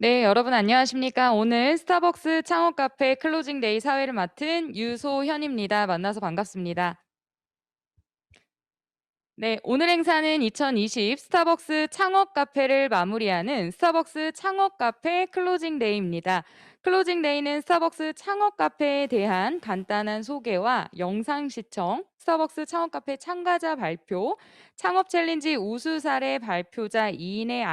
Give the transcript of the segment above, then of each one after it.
네, 여러분 안녕하십니까? 오늘 스타벅스 창업 카페 클로징 데이 사회를 맡은 유소현입니다. 만나서 반갑습니다. 네, 오늘 행사는 2020 스타벅스 창업 카페를 마무리하는 스타벅스 창업 카페 클로징 데이입니다. 클로징 데이는 스타벅스 창업 카페에 대한 간단한 소개와 영상 시청, 스타벅스 창업 카페 참가자 발표, 창업 챌린지 우수 사례 발표자 2인의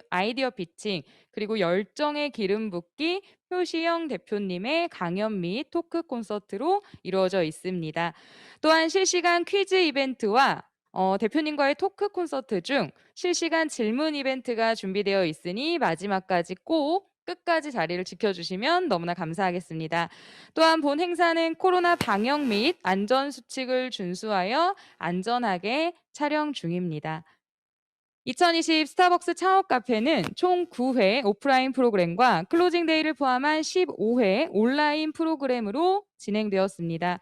아이디어 피칭, 그리고 열정의 기름 붓기 표시영 대표님의 강연 및 토크 콘서트로 이루어져 있습니다. 또한 실시간 퀴즈 이벤트와 대표님과의 토크 콘서트 중 실시간 질문 이벤트가 준비되어 있으니 마지막까지 꼭 끝까지 자리를 지켜주시면 너무나 감사하겠습니다. 또한 본 행사는 코로나 방역 및 안전 수칙을 준수하여 안전하게 촬영 중입니다. 2020 스타벅스 창업 카페는 총 9회 오프라인 프로그램과 클로징 데이를 포함한 15회 온라인 프로그램으로 진행되었습니다.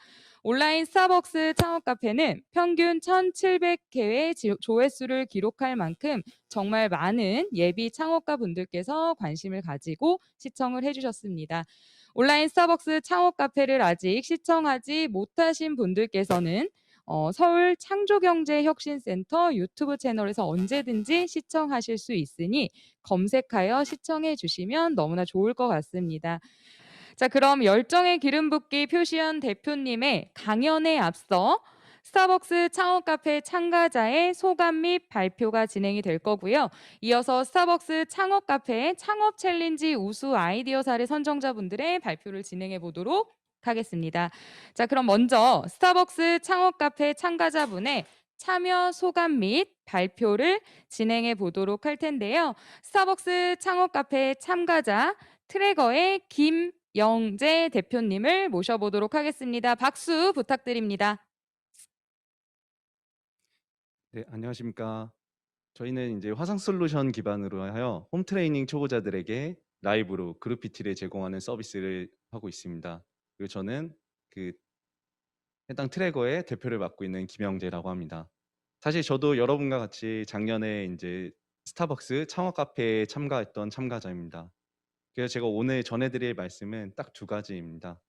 온라인 스타벅스 창업 카페는 평균 1,700회의 조회수를 기록할 만큼 정말 많은 예비 창업가 분들께서 관심을 가지고 시청을 해주셨습니다. 온라인 스타벅스 창업 카페를 아직 시청하지 못하신 분들께서는 서울 창조경제혁신센터 유튜브 채널에서 언제든지 시청하실 수 있으니 검색하여 시청해 주시면 너무나 좋을 것 같습니다. 자, 그럼 열정의 기름 붓기 표시연 대표님의 강연에 앞서 스타벅스 창업 카페 참가자의 소감 및 발표가 진행이 될 거고요. 이어서 스타벅스 창업 카페 창업 챌린지 우수 아이디어 사례 선정자분들의 발표를 진행해 보도록 하겠습니다. 자, 그럼 먼저 스타벅스 창업 카페 참가자분의 참여 소감 및 발표를 진행해 보도록 할 텐데요. 스타벅스 창업 카페 참가자 트래거의 김영재 대표님을 모셔보도록 하겠습니다. 박수 부탁드립니다. 네, 안녕하십니까. 저희는 이제 화상 솔루션 기반으로 하여 홈 트레이닝 초보자들에게 라이브로 그룹 PT를 제공하는 서비스를 하고 있습니다. 그리고 저는 그 해당 트래거의 대표를 맡고 있는 김영재라고 합니다. 사실 저도 여러분과 같이 작년에 이제 스타벅스 창업 카페에 참가했던 참가자입니다. 그래서 제가 오늘 전해드릴 말씀은 딱 두 가지입니다.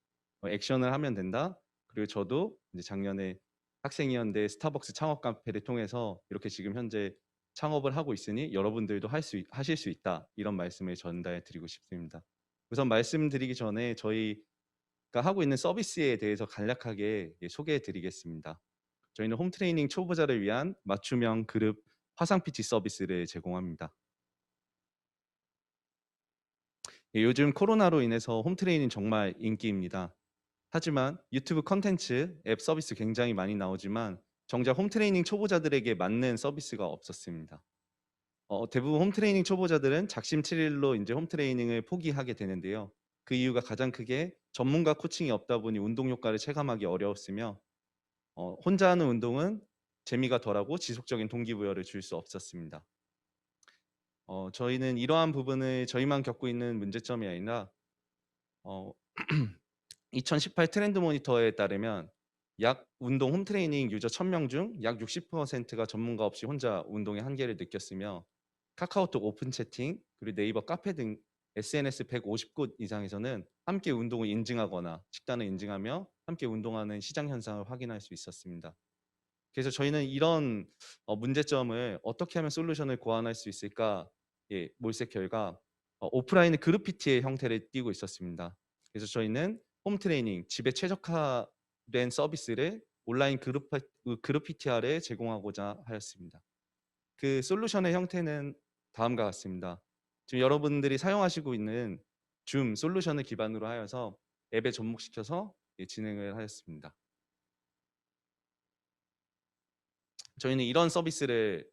액션을 하면 된다. 그리고 저도 이제 작년에 학생이었는데 스타벅스 창업 카페를 통해서 이렇게 지금 현재 창업을 하고 있으니 여러분들도 하실 수 있다. 이런 말씀을 전달해 드리고 싶습니다. 우선 말씀드리기 전에 저희가 하고 있는 서비스에 대해서 간략하게 소개해 드리겠습니다. 저희는 홈 트레이닝 초보자를 위한 맞춤형 그룹 화상 PT 서비스를 제공합니다. 요즘 코로나로 인해서 홈 트레이닝 정말 인기입니다. 하지만 유튜브 컨텐츠, 앱 서비스 굉장히 많이 나오지만 정작 홈 트레이닝 초보자들에게 맞는 서비스가 없었습니다. 대부분 홈 트레이닝 초보자들은 작심칠일로 이제 홈 트레이닝을 포기하게 되는데요. 그 이유가 가장 크게 전문가 코칭이 없다 보니 운동 효과를 체감하기 어려웠으며 혼자 하는 운동은 재미가 덜하고 지속적인 동기부여를 줄 수 없었습니다. 저희는 이러한 부분을 저희만 겪고 있는 문제점이 아니라 어, 2018 트렌드 모니터에 따르면 약 운동 홈 트레이닝 유저 1000명 중 약 60%가 전문가 없이 혼자 운동의 한계를 느꼈으며 카카오톡 오픈 채팅 그리고 네이버 카페 등 SNS 150곳 이상에서는 함께 운동을 인증하거나 식단을 인증하며 함께 운동하는 시장 현상을 확인할 수 있었습니다. 그래서 저희는 이런 문제점을 어떻게 하면 솔루션을 고안할 수 있을까 몰색 결과 오프라인의 그룹 PT의 형태를 띠고 있었습니다. 그래서 저희는 홈 트레이닝, 집에 최적화된 서비스를 온라인 그룹 PTR에 제공하고자 하였습니다. 그 솔루션의 형태는 다음과 같습니다. 지금 여러분들이 사용하시고 있는 줌 솔루션을 기반으로 하여서 앱에 접목시켜서 진행을 하였습니다. 저희는 이런 서비스를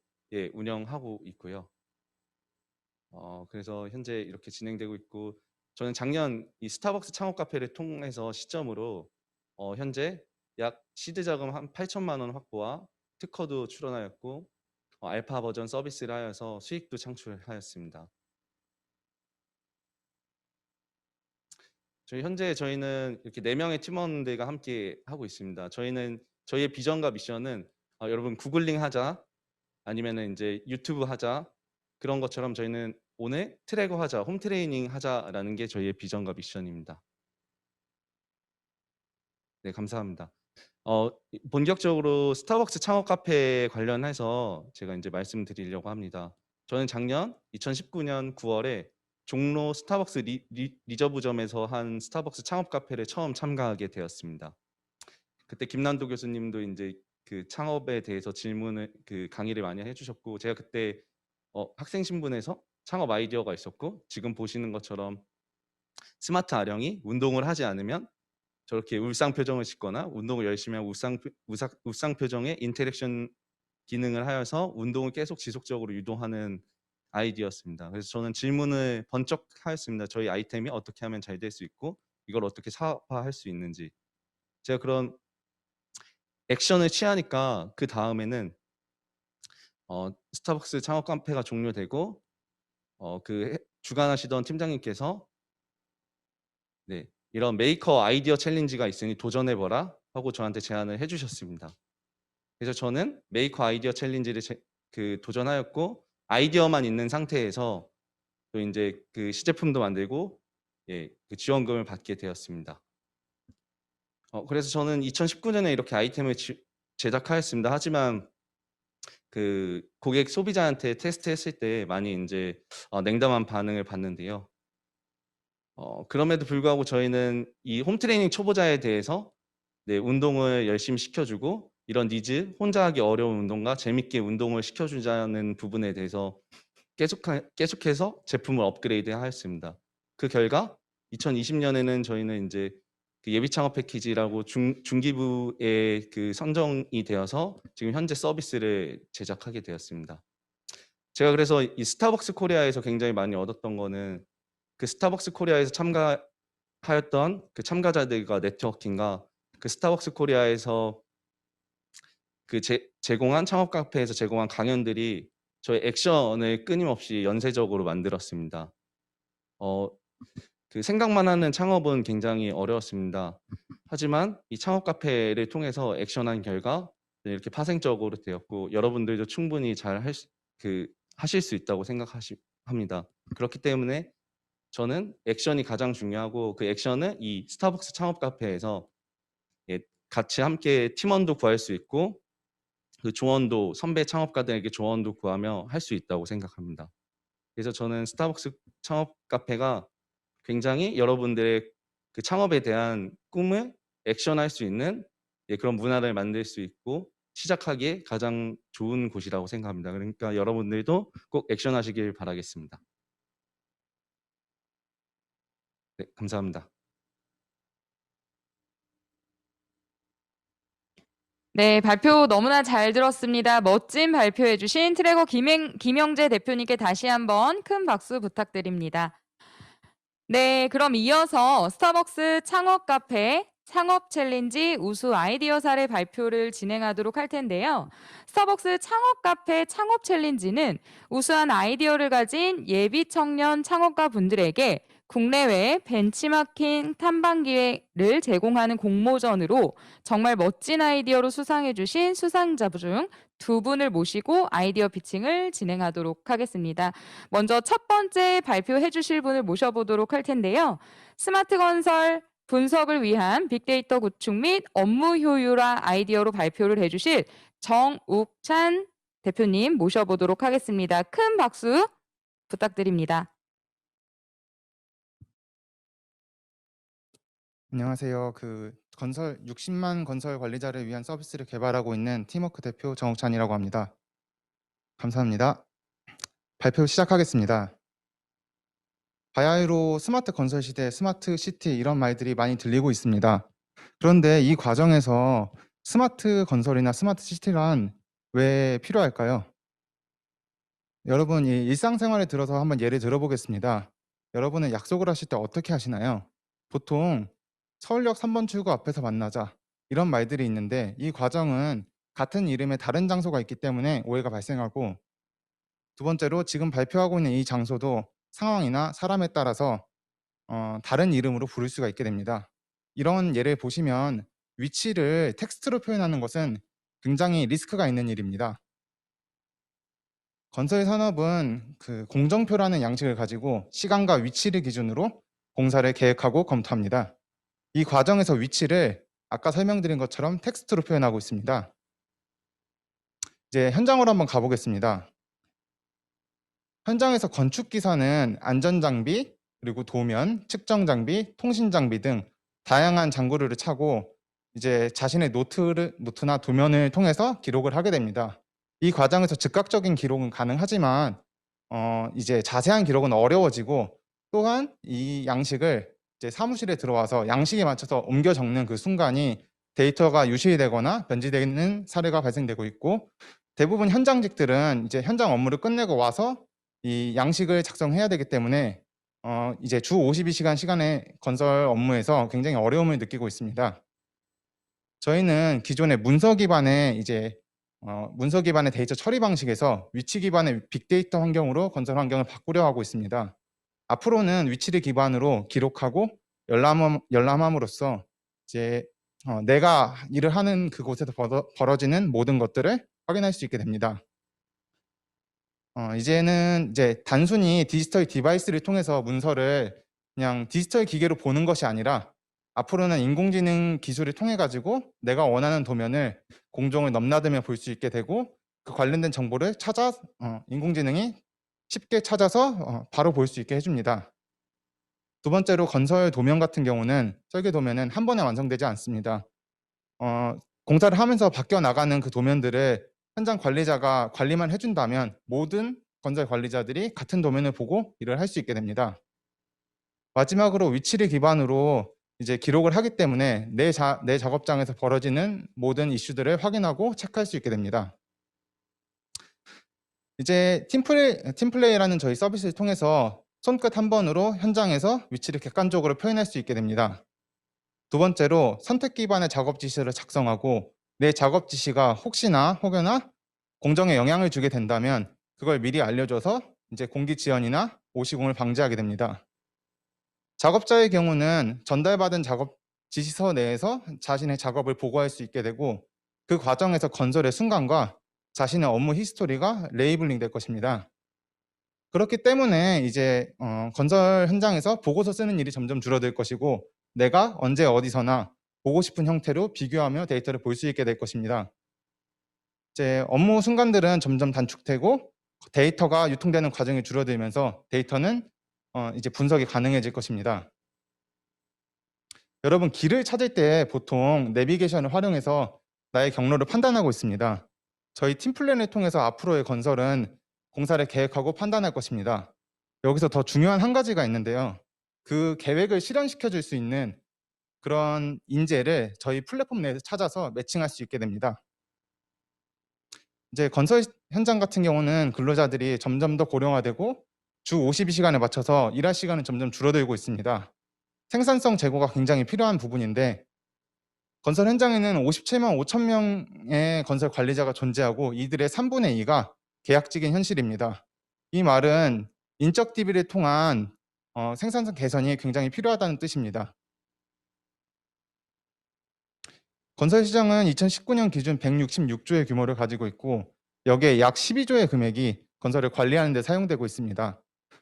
운영하고 있고요. 그래서 현재 이렇게 진행되고 있고 저는 작년 이 스타벅스 창업 카페를 통해서 시점으로 현재 약 시드 자금 한 8천만 원 확보와 특허도 출원하였고 알파 버전 서비스를 하여서 수익도 창출하였습니다. 저희는 이렇게 4명의 팀원들과 함께 하고 있습니다. 저희의 비전과 미션은 여러분 구글링 하자 아니면은 이제 유튜브 하자 그런 것처럼 저희는 오늘 트래거 하자, 홈 트레이닝 하자라는 게 저희의 비전과 미션입니다. 네, 감사합니다. 본격적으로 스타벅스 창업 카페 관련해서 제가 이제 말씀드리려고 합니다. 저는 작년 2019년 9월에 종로 스타벅스 리저브점에서 한 스타벅스 창업 카페를 처음 참가하게 되었습니다. 그때 김난도 교수님도 이제 그 창업에 대해서 강의를 많이 해주셨고, 제가 그때 학생 신분에서 창업 아이디어가 있었고, 지금 보시는 것처럼 스마트 아령이 운동을 하지 않으면 저렇게 울상 표정을 짓거나 운동을 열심히 하고 울상 표정의 인터랙션 기능을 하여서 운동을 계속 지속적으로 유도하는 아이디어였습니다. 그래서 저는 질문을 번쩍 하였습니다. 저희 아이템이 어떻게 하면 잘 될 수 있고 이걸 어떻게 사업화할 수 있는지. 제가 그런 액션을 취하니까 그 다음에는 스타벅스 창업 카페가 종료되고 주관하시던 팀장님께서 네, 이런 메이커 아이디어 챌린지가 있으니 도전해봐라 하고 저한테 제안을 해주셨습니다. 그래서 저는 메이커 아이디어 챌린지를 도전하였고, 아이디어만 있는 상태에서 또 이제 그 시제품도 만들고 그 지원금을 받게 되었습니다. 그래서 저는 2019년에 이렇게 아이템을 제작하였습니다. 하지만 그 고객 소비자한테 테스트했을 때 많이 이제 냉담한 반응을 받는데요. 그럼에도 불구하고 저희는 이 홈트레이닝 초보자에 대해서 운동을 열심히 시켜주고 이런 니즈, 혼자 하기 어려운 운동과 재밌게 운동을 시켜주자는 부분에 대해서 계속해서 제품을 업그레이드 하였습니다. 그 결과 2020년에는 저희는 이제 그 예비 창업 패키지라고 중기부에 그 선정이 되어서 지금 현재 서비스를 제작하게 되었습니다. 제가 그래서 이 스타벅스 코리아에서 굉장히 많이 얻었던 거는 그 스타벅스 코리아에서 참가하였던 그 참가자들과 네트워킹과 그 스타벅스 코리아에서 그 제공한 창업 카페에서 제공한 강연들이 저희 액션을 끊임없이 연쇄적으로 만들었습니다. 그 생각만 하는 창업은 굉장히 어려웠습니다. 하지만 이 창업 카페를 통해서 액션한 결과 이렇게 파생적으로 되었고, 여러분들도 충분히 잘 하실 수 있다고 생각합니다. 그렇기 때문에 저는 액션이 가장 중요하고, 그 액션은 이 스타벅스 창업 카페에서 같이 함께 팀원도 구할 수 있고 그 조언도 선배 창업가들에게 조언도 구하며 할 수 있다고 생각합니다. 그래서 저는 스타벅스 창업 카페가 굉장히 여러분들의 그 창업에 대한 꿈을 액션할 수 있는 그런 문화를 만들 수 있고 시작하기에 가장 좋은 곳이라고 생각합니다. 그러니까 여러분들도 꼭 액션하시길 바라겠습니다. 네, 감사합니다. 네, 발표 너무나 잘 들었습니다. 멋진 발표해 주신 트래거 김영재 대표님께 다시 한번 큰 박수 부탁드립니다. 네, 그럼 이어서 스타벅스 창업 카페 창업 챌린지 우수 아이디어 사례 발표를 진행하도록 할 텐데요. 스타벅스 창업 카페 창업 챌린지는 우수한 아이디어를 가진 예비 청년 창업가 분들에게 국내외 벤치마킹 탐방 기회를 제공하는 공모전으로 정말 멋진 아이디어로 수상해 주신 수상자 중 두 분을 모시고 아이디어 피칭을 진행하도록 하겠습니다. 먼저 첫 번째 발표해 주실 분을 모셔보도록 할 텐데요. 스마트 건설 분석을 위한 빅데이터 구축 및 업무 효율화 아이디어로 발표를 해주실 정욱찬 대표님 모셔보도록 하겠습니다. 큰 박수 부탁드립니다. 안녕하세요. 그 건설 60만 건설 관리자를 위한 서비스를 개발하고 있는 팀워크 대표 정욱찬이라고 합니다. 감사합니다. 발표 시작하겠습니다. 바야흐로 스마트 건설 시대, 스마트 시티 이런 말들이 많이 들리고 있습니다. 그런데 이 과정에서 스마트 건설이나 스마트 시티란 왜 필요할까요? 여러분, 이 일상생활에 들어서 한번 예를 들어보겠습니다. 여러분은 약속을 하실 때 어떻게 하시나요? 보통 서울역 3번 출구 앞에서 만나자 이런 말들이 있는데 이 과정은 같은 이름의 다른 장소가 있기 때문에 오해가 발생하고, 두 번째로 지금 발표하고 있는 이 장소도 상황이나 사람에 따라서 다른 이름으로 부를 수가 있게 됩니다. 이런 예를 보시면 위치를 텍스트로 표현하는 것은 굉장히 리스크가 있는 일입니다. 건설 산업은 그 공정표라는 양식을 가지고 시간과 위치를 기준으로 공사를 계획하고 검토합니다. 이 과정에서 위치를 아까 설명드린 것처럼 텍스트로 표현하고 있습니다. 이제 현장으로 한번 가보겠습니다. 현장에서 건축기사는 안전장비, 그리고 도면, 측정장비, 통신장비 등 다양한 장구류를 차고 이제 자신의 노트나 도면을 통해서 기록을 하게 됩니다. 이 과정에서 즉각적인 기록은 가능하지만 이제 자세한 기록은 어려워지고, 또한 이 양식을 이제 사무실에 들어와서 양식에 맞춰서 옮겨 적는 그 순간이 데이터가 유실되거나 변질되는 사례가 발생되고 있고, 대부분 현장직들은 이제 현장 업무를 끝내고 와서 이 양식을 작성해야 되기 때문에 이제 주 52시간 시간의 건설 업무에서 굉장히 어려움을 느끼고 있습니다. 저희는 기존의 문서 기반의 데이터 처리 방식에서 위치 기반의 빅데이터 환경으로 건설 환경을 바꾸려 하고 있습니다. 앞으로는 위치를 기반으로 기록하고 열람함으로써 이제 내가 일을 하는 그곳에서 벌어지는 모든 것들을 확인할 수 있게 됩니다. 이제는 이제 단순히 디지털 디바이스를 통해서 문서를 그냥 디지털 기계로 보는 것이 아니라, 앞으로는 인공지능 기술을 통해 가지고 내가 원하는 도면을 공정을 넘나들며 볼 수 있게 되고, 그 관련된 정보를 인공지능이 쉽게 찾아서 바로 볼 수 있게 해줍니다. 두 번째로 건설 도면 같은 경우는, 설계 도면은 한 번에 완성되지 않습니다. 공사를 하면서 바뀌어 나가는 그 도면들을 현장 관리자가 관리만 해준다면 모든 건설 관리자들이 같은 도면을 보고 일을 할 수 있게 됩니다. 마지막으로 위치를 기반으로 이제 기록을 하기 때문에 내 작업장에서 벌어지는 모든 이슈들을 확인하고 체크할 수 있게 됩니다. 이제 팀플레이라는 저희 서비스를 통해서 손끝 한 번으로 현장에서 위치를 객관적으로 표현할 수 있게 됩니다. 두 번째로 선택 기반의 작업 지시를 작성하고, 내 작업 지시가 혹여나 공정에 영향을 주게 된다면 그걸 미리 알려줘서 이제 공기 지연이나 오시공을 방지하게 됩니다. 작업자의 경우는 전달받은 작업 지시서 내에서 자신의 작업을 보고할 수 있게 되고, 그 과정에서 건설의 순간과 자신의 업무 히스토리가 레이블링 될 것입니다. 그렇기 때문에 이제 건설 현장에서 보고서 쓰는 일이 점점 줄어들 것이고, 내가 언제 어디서나 보고 싶은 형태로 비교하며 데이터를 볼 수 있게 될 것입니다. 이제 업무 순간들은 점점 단축되고 데이터가 유통되는 과정이 줄어들면서 데이터는 이제 분석이 가능해질 것입니다. 여러분, 길을 찾을 때 보통 내비게이션을 활용해서 나의 경로를 판단하고 있습니다. 저희 팀플랜을 통해서 앞으로의 건설은 공사를 계획하고 판단할 것입니다. 여기서 더 중요한 한 가지가 있는데요. 그 계획을 실현시켜 줄 수 있는 그런 인재를 저희 플랫폼 내에서 찾아서 매칭할 수 있게 됩니다. 이제 건설 현장 같은 경우는 근로자들이 점점 더 고령화되고 주 52시간에 맞춰서 일할 시간은 점점 줄어들고 있습니다. 생산성 제고가 굉장히 필요한 부분인데, 건설 현장에는 57만 5천 명의 건설 관리자가 존재하고 이들의 3분의 2가 계약직인 현실입니다. 이 말은 인적 DB를 통한 생산성 개선이 굉장히 필요하다는 뜻입니다. 건설 시장은 2019년 기준 166조의 규모를 가지고 있고, 여기에 약 12조의 금액이 건설을 관리하는 데 사용되고 있습니다.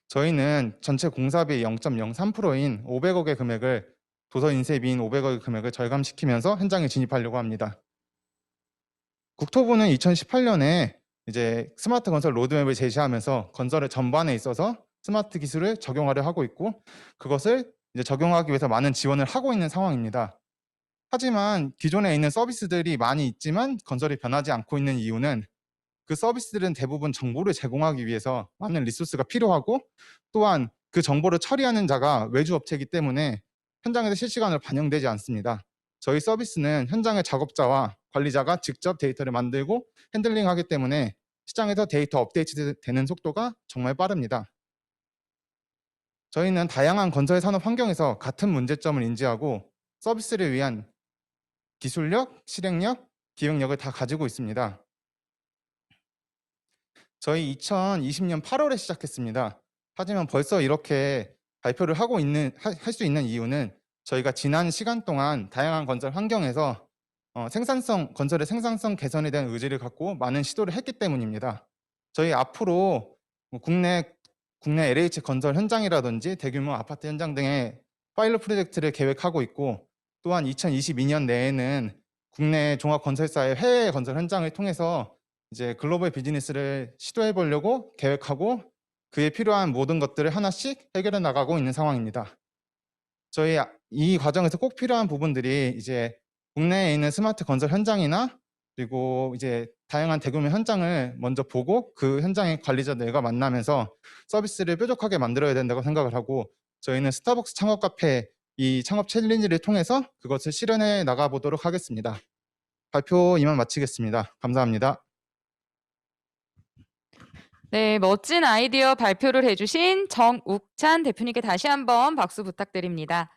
저희는 전체 공사비 0.03%인 500억의 금액을, 도서 인쇄비인 500억의 금액을 절감시키면서 현장에 진입하려고 합니다. 국토부는 2018년에 이제 스마트 건설 로드맵을 제시하면서 건설의 전반에 있어서 스마트 기술을 적용하려 하고 있고, 그것을 이제 적용하기 위해서 많은 지원을 하고 있는 상황입니다. 하지만 기존에 있는 서비스들이 많이 있지만 건설이 변하지 않고 있는 이유는, 그 서비스들은 대부분 정보를 제공하기 위해서 많은 리소스가 필요하고, 또한 그 정보를 처리하는 자가 외주 업체이기 때문에 현장에서 실시간으로 반영되지 않습니다. 저희 서비스는 현장의 작업자와 관리자가 직접 데이터를 만들고 핸들링하기 때문에 시장에서 데이터 업데이트 되는 속도가 정말 빠릅니다. 저희는 다양한 건설 산업 환경에서 같은 문제점을 인지하고 서비스를 위한 기술력, 실행력, 기획력을 다 가지고 있습니다. 저희 2020년 8월에 시작했습니다. 하지만 벌써 이렇게 발표를 할 수 있는 이유는, 저희가 지난 시간 동안 다양한 건설 환경에서 건설의 생산성 개선에 대한 의지를 갖고 많은 시도를 했기 때문입니다. 저희 앞으로 뭐 국내 LH 건설 현장이라든지 대규모 아파트 현장 등의 파일럿 프로젝트를 계획하고 있고, 또한 2022년 내에는 국내 종합 건설사의 해외 건설 현장을 통해서 이제 글로벌 비즈니스를 시도해 보려고 계획하고, 그에 필요한 모든 것들을 하나씩 해결해 나가고 있는 상황입니다. 저희 이 과정에서 꼭 필요한 부분들이 이제 국내에 있는 스마트 건설 현장이나, 그리고 이제 다양한 대규모 현장을 먼저 보고 그 현장의 관리자들과 만나면서 서비스를 뾰족하게 만들어야 된다고 생각을 하고, 저희는 스타벅스 창업 카페 이 창업 챌린지를 통해서 그것을 실현해 나가 보도록 하겠습니다. 발표 이만 마치겠습니다. 감사합니다. 네, 멋진 아이디어 발표를 해주신 정욱찬 대표님께 다시 한번 박수 부탁드립니다.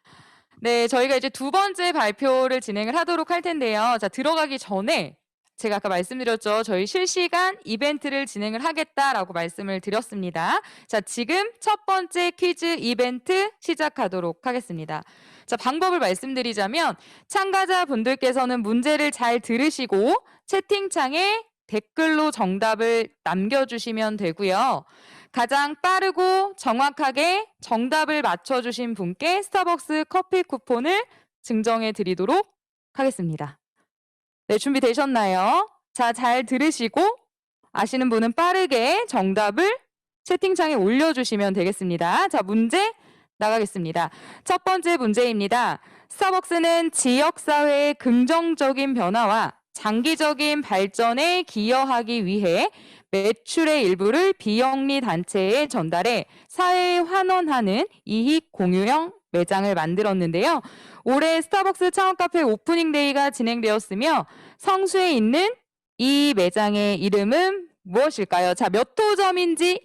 네, 저희가 이제 두 번째 발표를 진행을 하도록 할 텐데요. 자, 들어가기 전에 제가 아까 말씀드렸죠. 저희 실시간 이벤트를 진행을 하겠다라고 말씀을 드렸습니다. 자, 지금 첫 번째 퀴즈 이벤트 시작하도록 하겠습니다. 자, 방법을 말씀드리자면 참가자분들께서는 문제를 잘 들으시고 채팅창에 댓글로 정답을 남겨주시면 되고요. 가장 빠르고 정확하게 정답을 맞춰주신 분께 스타벅스 커피 쿠폰을 증정해 드리도록 하겠습니다. 네, 준비되셨나요? 자, 잘 들으시고 아시는 분은 빠르게 정답을 채팅창에 올려주시면 되겠습니다. 자, 문제 나가겠습니다. 첫 번째 문제입니다. 스타벅스는 지역사회의 긍정적인 변화와 장기적인 발전에 기여하기 위해 매출의 일부를 비영리 단체에 전달해 사회에 환원하는 이익 공유형 매장을 만들었는데요. 올해 스타벅스 창업 카페 오프닝 데이가 진행되었으며 성수에 있는 이 매장의 이름은 무엇일까요? 자, 몇 호점인지까지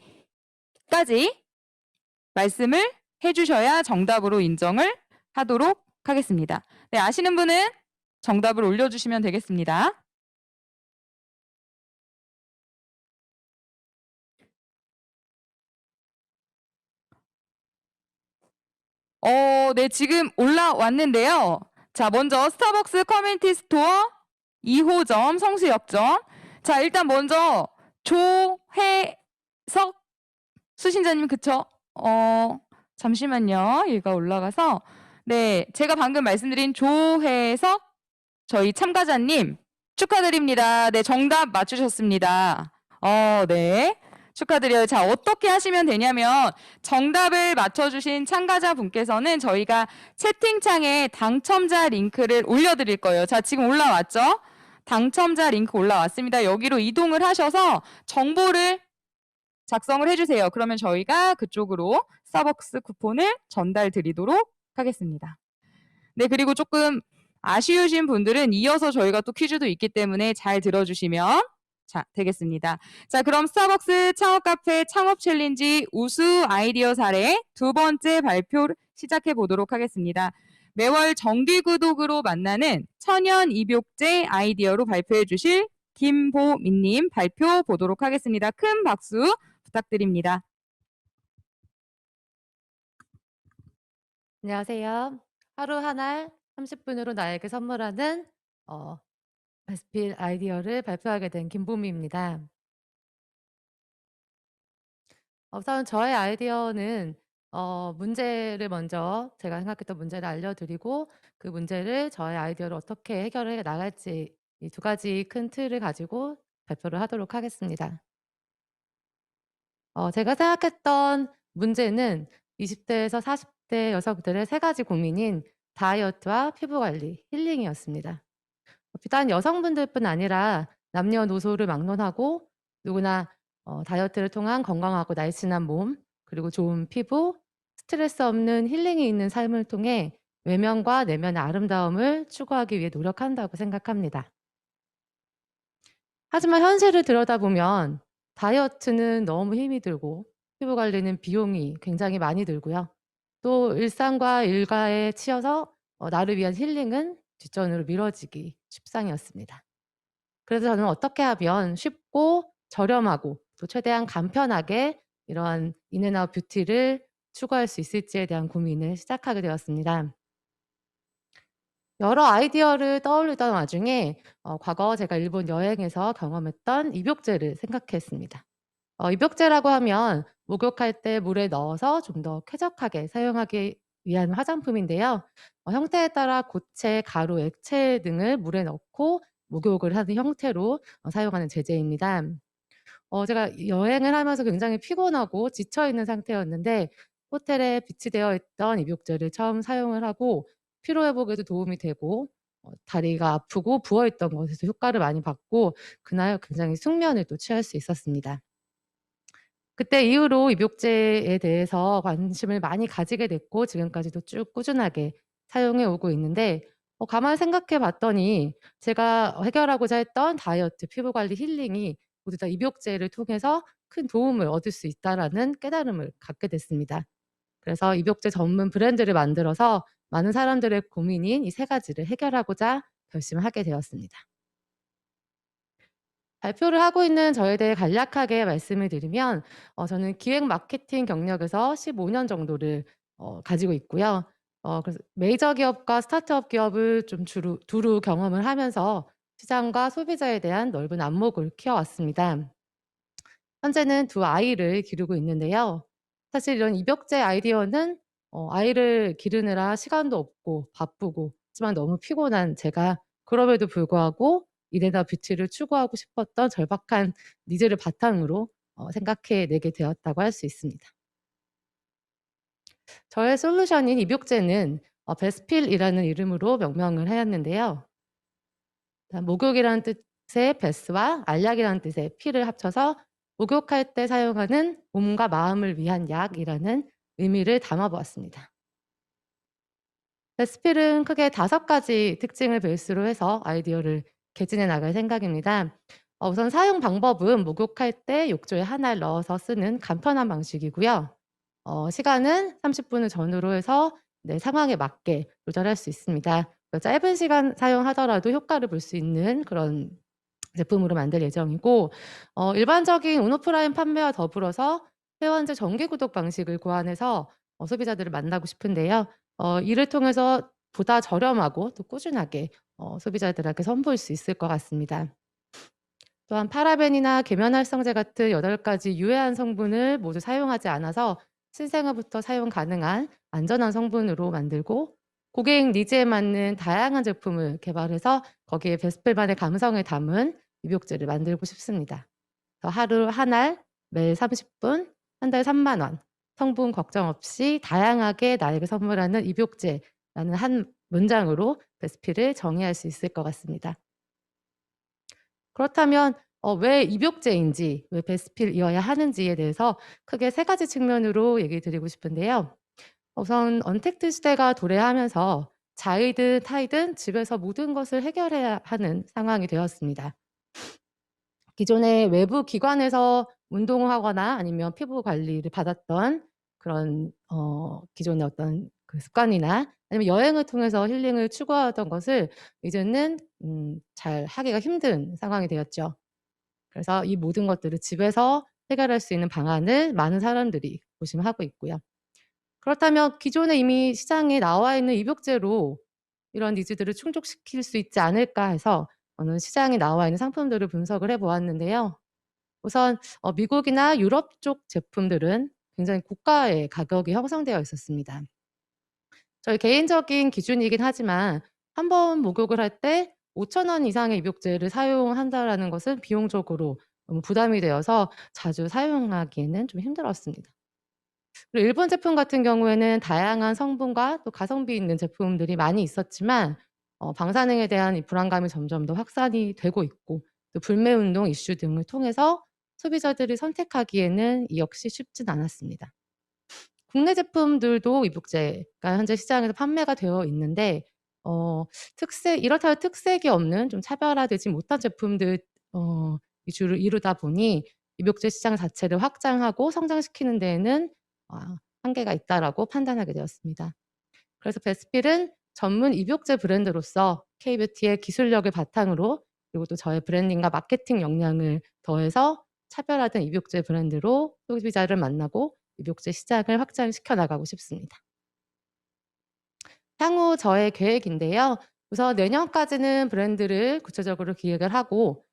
말씀을 해주셔야 정답으로 인정을 하도록 하겠습니다. 네, 아시는 분은 정답을 올려주시면 되겠습니다. 네, 지금 올라왔는데요. 자, 먼저 스타벅스 커뮤니티 스토어 2호점 성수역점. 자, 일단 먼저 조혜석 수신자님, 그쵸? 잠시만요. 얘가 올라가서. 네, 제가 방금 말씀드린 조혜석 저희 참가자님 축하드립니다. 네, 정답 맞추셨습니다. 네. 축하드려요. 자, 어떻게 하시면 되냐면 정답을 맞춰주신 참가자분께서는 저희가 채팅창에 당첨자 링크를 올려드릴 거예요. 자, 지금 올라왔죠? 당첨자 링크 올라왔습니다. 여기로 이동을 하셔서 정보를 작성을 해주세요. 그러면 저희가 그쪽으로 스타벅스 쿠폰을 전달 드리도록 하겠습니다. 네, 그리고 조금 아쉬우신 분들은 이어서 저희가 또 퀴즈도 있기 때문에 잘 들어주시면 되겠습니다. 자, 그럼 스타벅스 창업 카페 창업 챌린지 우수 아이디어 사례 두 번째 발표를 시작해 보도록 하겠습니다. 매월 정기 구독으로 만나는 천연 입욕제 아이디어로 발표해 주실 김보민님 발표 보도록 하겠습니다. 큰 박수 부탁드립니다. 안녕하세요. 하루 한 알 30분으로 나에게 선물하는 베스필 아이디어를 발표하게 된 김보미입니다. 우선 저의 아이디어는 문제를 먼저 제가 생각했던 문제를 알려드리고 그 문제를 저의 아이디어로 어떻게 해결해 나갈지 이 두 가지 큰 틀을 가지고 발표를 하도록 하겠습니다. 제가 생각했던 문제는 20대에서 40대 여성들의 세 가지 고민인 다이어트와 피부관리, 힐링이었습니다. 비단 여성분들뿐 아니라 남녀노소를 막론하고 누구나 다이어트를 통한 건강하고 날씬한 몸, 그리고 좋은 피부, 스트레스 없는 힐링이 있는 삶을 통해 외면과 내면의 아름다움을 추구하기 위해 노력한다고 생각합니다. 하지만 현실을 들여다보면 다이어트는 너무 힘이 들고 피부 관리는 비용이 굉장히 많이 들고요. 또 일상과 일과에 치여서 나를 위한 힐링은 뒷전으로 미뤄지기 십상이었습니다. 그래서 저는 어떻게 하면 쉽고 저렴하고 또 최대한 간편하게 이러한 인앤아웃 뷰티를 추구할 수 있을지에 대한 고민을 시작하게 되었습니다. 여러 아이디어를 떠올리던 와중에 과거 제가 일본 여행에서 경험했던 입욕제를 생각했습니다. 입욕제라고 하면 목욕할 때 물에 넣어서 좀 더 쾌적하게 사용하기 위한 화장품인데요. 형태에 따라 고체, 가루, 액체 등을 물에 넣고 목욕을 하는 형태로 사용하는 제제입니다. 제가 여행을 하면서 굉장히 피곤하고 지쳐 있는 상태였는데 호텔에 비치되어 있던 입욕제를 처음 사용을 하고 피로 회복에도 도움이 되고 다리가 아프고 부어 있던 것에서 효과를 많이 받고 그날 굉장히 숙면을 또 취할 수 있었습니다. 그때 이후로 입욕제에 대해서 관심을 많이 가지게 됐고 지금까지도 쭉 꾸준하게 사용해 오고 있는데 가만히 생각해 봤더니 제가 해결하고자 했던 다이어트, 피부 관리, 힐링이 모두 다 입욕제를 통해서 큰 도움을 얻을 수 있다라는 깨달음을 갖게 됐습니다. 그래서 입욕제 전문 브랜드를 만들어서 많은 사람들의 고민인 이 세 가지를 해결하고자 결심을 하게 되었습니다. 발표를 하고 있는 저에 대해 간략하게 말씀을 드리면 저는 기획 마케팅 경력에서 15년 정도를 가지고 있고요. 그래서 메이저 기업과 스타트업 기업을 좀 두루 경험을 하면서 시장과 소비자에 대한 넓은 안목을 키워왔습니다. 현재는 두 아이를 기르고 있는데요. 사실 이런 입욕제 아이디어는 아이를 기르느라 시간도 없고 바쁘고 하지만 너무 피곤한 제가 그럼에도 불구하고 이래다 뷰티를 추구하고 싶었던 절박한 니즈를 바탕으로 생각해 내게 되었다고 할 수 있습니다. 저의 솔루션인 입욕제는 베스필이라는 이름으로 명명을 하였는데요. 목욕이라는 뜻의 베스와 알약이라는 뜻의 필을 합쳐서 목욕할 때 사용하는 몸과 마음을 위한 약이라는 의미를 담아보았습니다. 베스필은 크게 5가지 특징을 베이스로 해서 아이디어를 개진해 나갈 생각입니다. 우선 사용 방법은 목욕할 때 욕조에 하나를 넣어서 쓰는 간편한 방식이고요. 시간은 30분을 전후로 해서 상황에 맞게 조절할 수 있습니다. 짧은 시간 사용하더라도 효과를 볼 수 있는 그런 제품으로 만들 예정이고 일반적인 온오프라인 판매와 더불어서 회원제 정기 구독 방식을 고안해서 소비자들을 만나고 싶은데요. 이를 통해서 보다 저렴하고 또 꾸준하게 소비자들에게 선보일 수 있을 것 같습니다. 또한 파라벤이나 계면활성제 같은 8가지 유해한 성분을 모두 사용하지 않아서 신생아부터 사용 가능한 안전한 성분으로 만들고 고객 니즈에 맞는 다양한 제품을 개발해서 거기에 베스펠만의 감성을 담은 입욕제를 만들고 싶습니다. 하루 한 알, 매일 30분, 한 달 3만 원, 성분 걱정 없이 다양하게 나에게 선물하는 입욕제라는 한 문장으로 베스필을 정의할 수 있을 것 같습니다. 그렇다면 왜 입욕제인지, 왜 베스필이어야 하는지에 대해서 크게 3가지 측면으로 얘기 드리고 싶은데요. 우선 언택트 시대가 도래하면서 자의든 타의든 집에서 모든 것을 해결해야 하는 상황이 되었습니다. 기존의 외부 기관에서 운동을 하거나 아니면 피부 관리를 받았던 그런 기존의 어떤 그 습관이나 아니면 여행을 통해서 힐링을 추구하던 것을 이제는 잘 하기가 힘든 상황이 되었죠. 그래서 이 모든 것들을 집에서 해결할 수 있는 방안을 많은 사람들이 고심하고 있고요. 그렇다면 기존에 이미 시장에 나와 있는 입욕제로 이런 니즈들을 충족시킬 수 있지 않을까 해서 저는 시장에 나와 있는 상품들을 분석을 해 보았는데요. 우선 미국이나 유럽 쪽 제품들은 굉장히 고가의 가격이 형성되어 있었습니다. 저희 개인적인 기준이긴 하지만 한 번 목욕을 할 때 5,000원 이상의 입욕제를 사용한다라는 것은 비용적으로 너무 부담이 되어서 자주 사용하기에는 좀 힘들었습니다. 그리고 일본 제품 같은 경우에는 다양한 성분과 또 가성비 있는 제품들이 많이 있었지만 방사능에 대한 이 불안감이 점점 더 확산이 되고 있고 또 불매 운동 이슈 등을 통해서 소비자들이 선택하기에는 이 역시 쉽진 않았습니다. 국내 제품들도 입욕제가 현재 시장에서 판매가 되어 있는데 이렇다 할 특색이 없는 좀 차별화되지 못한 제품들 위주로 이루다 보니 입욕제 시장 자체를 확장하고 성장시키는 데에는 한계가 있다라고 판단하게 되었습니다. 그래서 베스필은 전문 입욕제 브랜드로서 K뷰티의 기술력을 바탕으로 그리고 또 저의 브랜딩과 마케팅 역량을 더해서 차별화된 입욕제 브랜드로 소비자를 만나고 입욕제 시장을 확장시켜 나가고 싶습니다. 향후 저의 계획인데요. 우선 내년까지는 브랜드를 구체적으로 기획을 하고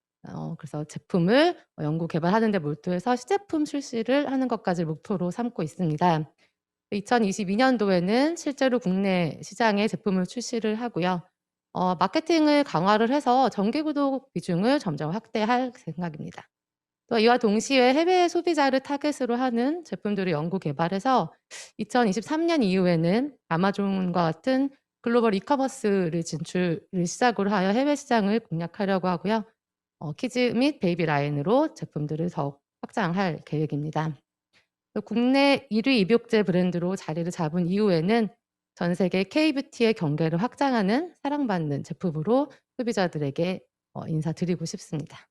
그래서 제품을 연구 개발하는 데 몰두해서 시제품 출시를 하는 것까지 목표로 삼고 있습니다. 2022년도에는 실제로 국내 시장에 제품을 출시를 하고요. 마케팅을 강화를 해서 정기 구독 비중을 점점 확대할 생각입니다. 또 이와 동시에 해외 소비자를 타겟으로 하는 제품들을 연구 개발해서 2023년 이후에는 아마존과 같은 글로벌 이커머스를 진출을 시작으로 하여 해외 시장을 공략하려고 하고요. 키즈 및 베이비 라인으로 제품들을 더욱 확장할 계획입니다. 또 국내 1위 입욕제 브랜드로 자리를 잡은 이후에는 전 세계 K뷰티의 경계를 확장하는 사랑받는 제품으로 소비자들에게 인사드리고 싶습니다.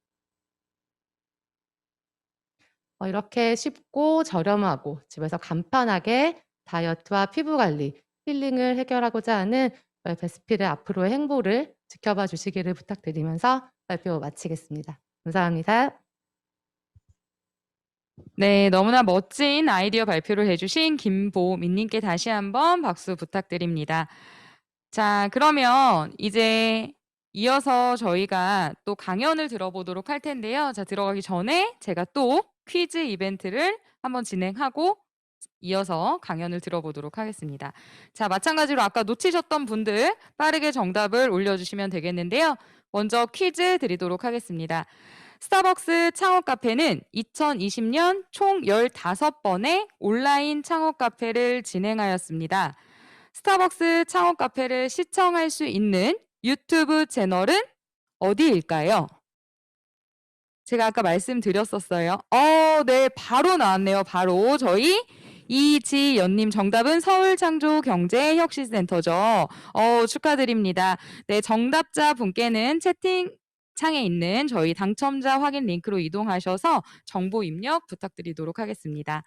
이렇게 쉽고 저렴하고 집에서 간편하게 다이어트와 피부 관리, 힐링을 해결하고자 하는 베스필의 앞으로의 행보를 지켜봐 주시기를 부탁드리면서 발표 마치겠습니다. 감사합니다. 네, 너무나 멋진 아이디어 발표를 해주신 김보민님께 다시 한번 박수 부탁드립니다. 자, 그러면 이제 이어서 저희가 또 강연을 들어보도록 할 텐데요. 자, 들어가기 전에 제가 또 퀴즈 이벤트를 한번 진행하고 이어서 강연을 들어보도록 하겠습니다. 자, 마찬가지로 아까 놓치셨던 분들 빠르게 정답을 올려주시면 되겠는데요. 먼저 퀴즈 드리도록 하겠습니다. 스타벅스 창업 카페는 2020년 총 15번의 온라인 창업 카페를 진행하였습니다. 스타벅스 창업 카페를 시청할 수 있는 유튜브 채널은 어디일까요? 제가 아까 말씀드렸었어요. 네, 바로 나왔네요. 바로 저희 이지연님 정답은 서울창조경제혁신센터죠. 축하드립니다. 네, 정답자 분께는 채팅창에 있는 저희 당첨자 확인 링크로 이동하셔서 정보 입력 부탁드리도록 하겠습니다.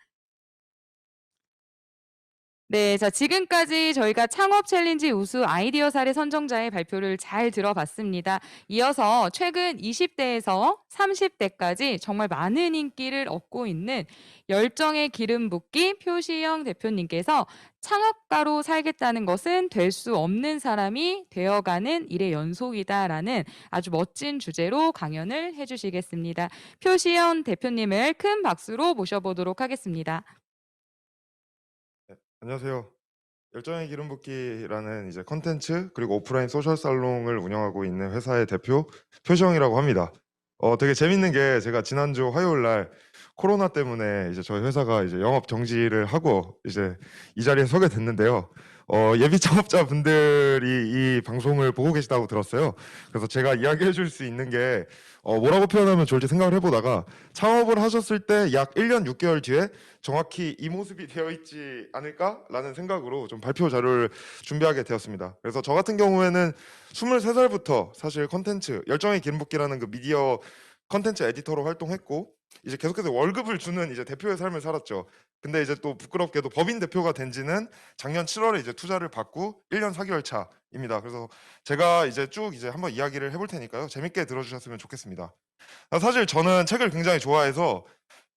네, 자, 지금까지 저희가 창업 챌린지 우수 아이디어 사례 선정자의 발표를 잘 들어봤습니다. 이어서 최근 20대에서 30대까지 정말 많은 인기를 얻고 있는 열정의 기름 붓기 표시영 대표님께서 창업가로 살겠다는 것은 될 수 없는 사람이 되어가는 일의 연속이다라는 아주 멋진 주제로 강연을 해주시겠습니다. 표시영 대표님을 큰 박수로 모셔보도록 하겠습니다. 안녕하세요. 열정의 기름 붓기라는 이제 컨텐츠 그리고 오프라인 소셜 살롱을 운영하고 있는 회사의 대표 표시영이라고 합니다. 되게 재밌는 게 제가 지난주 화요일 날 코로나 때문에 이제 저희 회사가 이제 영업 정지를 하고 이제 이 자리에 서게 됐는데요. 예비 창업자분들이 이 방송을 보고 계시다고 들었어요. 그래서 제가 이야기해 줄 수 있는 게 뭐라고 표현하면 좋을지 생각을 해보다가 창업을 하셨을 때 약 1년 6개월 뒤에 정확히 이 모습이 되어 있지 않을까라는 생각으로 좀 발표 자료를 준비하게 되었습니다. 그래서 저 같은 경우에는 23살부터 사실 컨텐츠 열정의 기름 붓기라는 그 미디어 컨텐츠 에디터로 활동했고 이제 계속해서 월급을 주는 이제 대표의 삶을 살았죠. 근데 이제 또 부끄럽게도 법인 대표가 된 지는 작년 7월에 이제 투자를 받고 1년 4개월 차입니다. 그래서 제가 이제 쭉 이제 한번 이야기를 해볼 테니까요. 재밌게 들어주셨으면 좋겠습니다. 사실 저는 책을 굉장히 좋아해서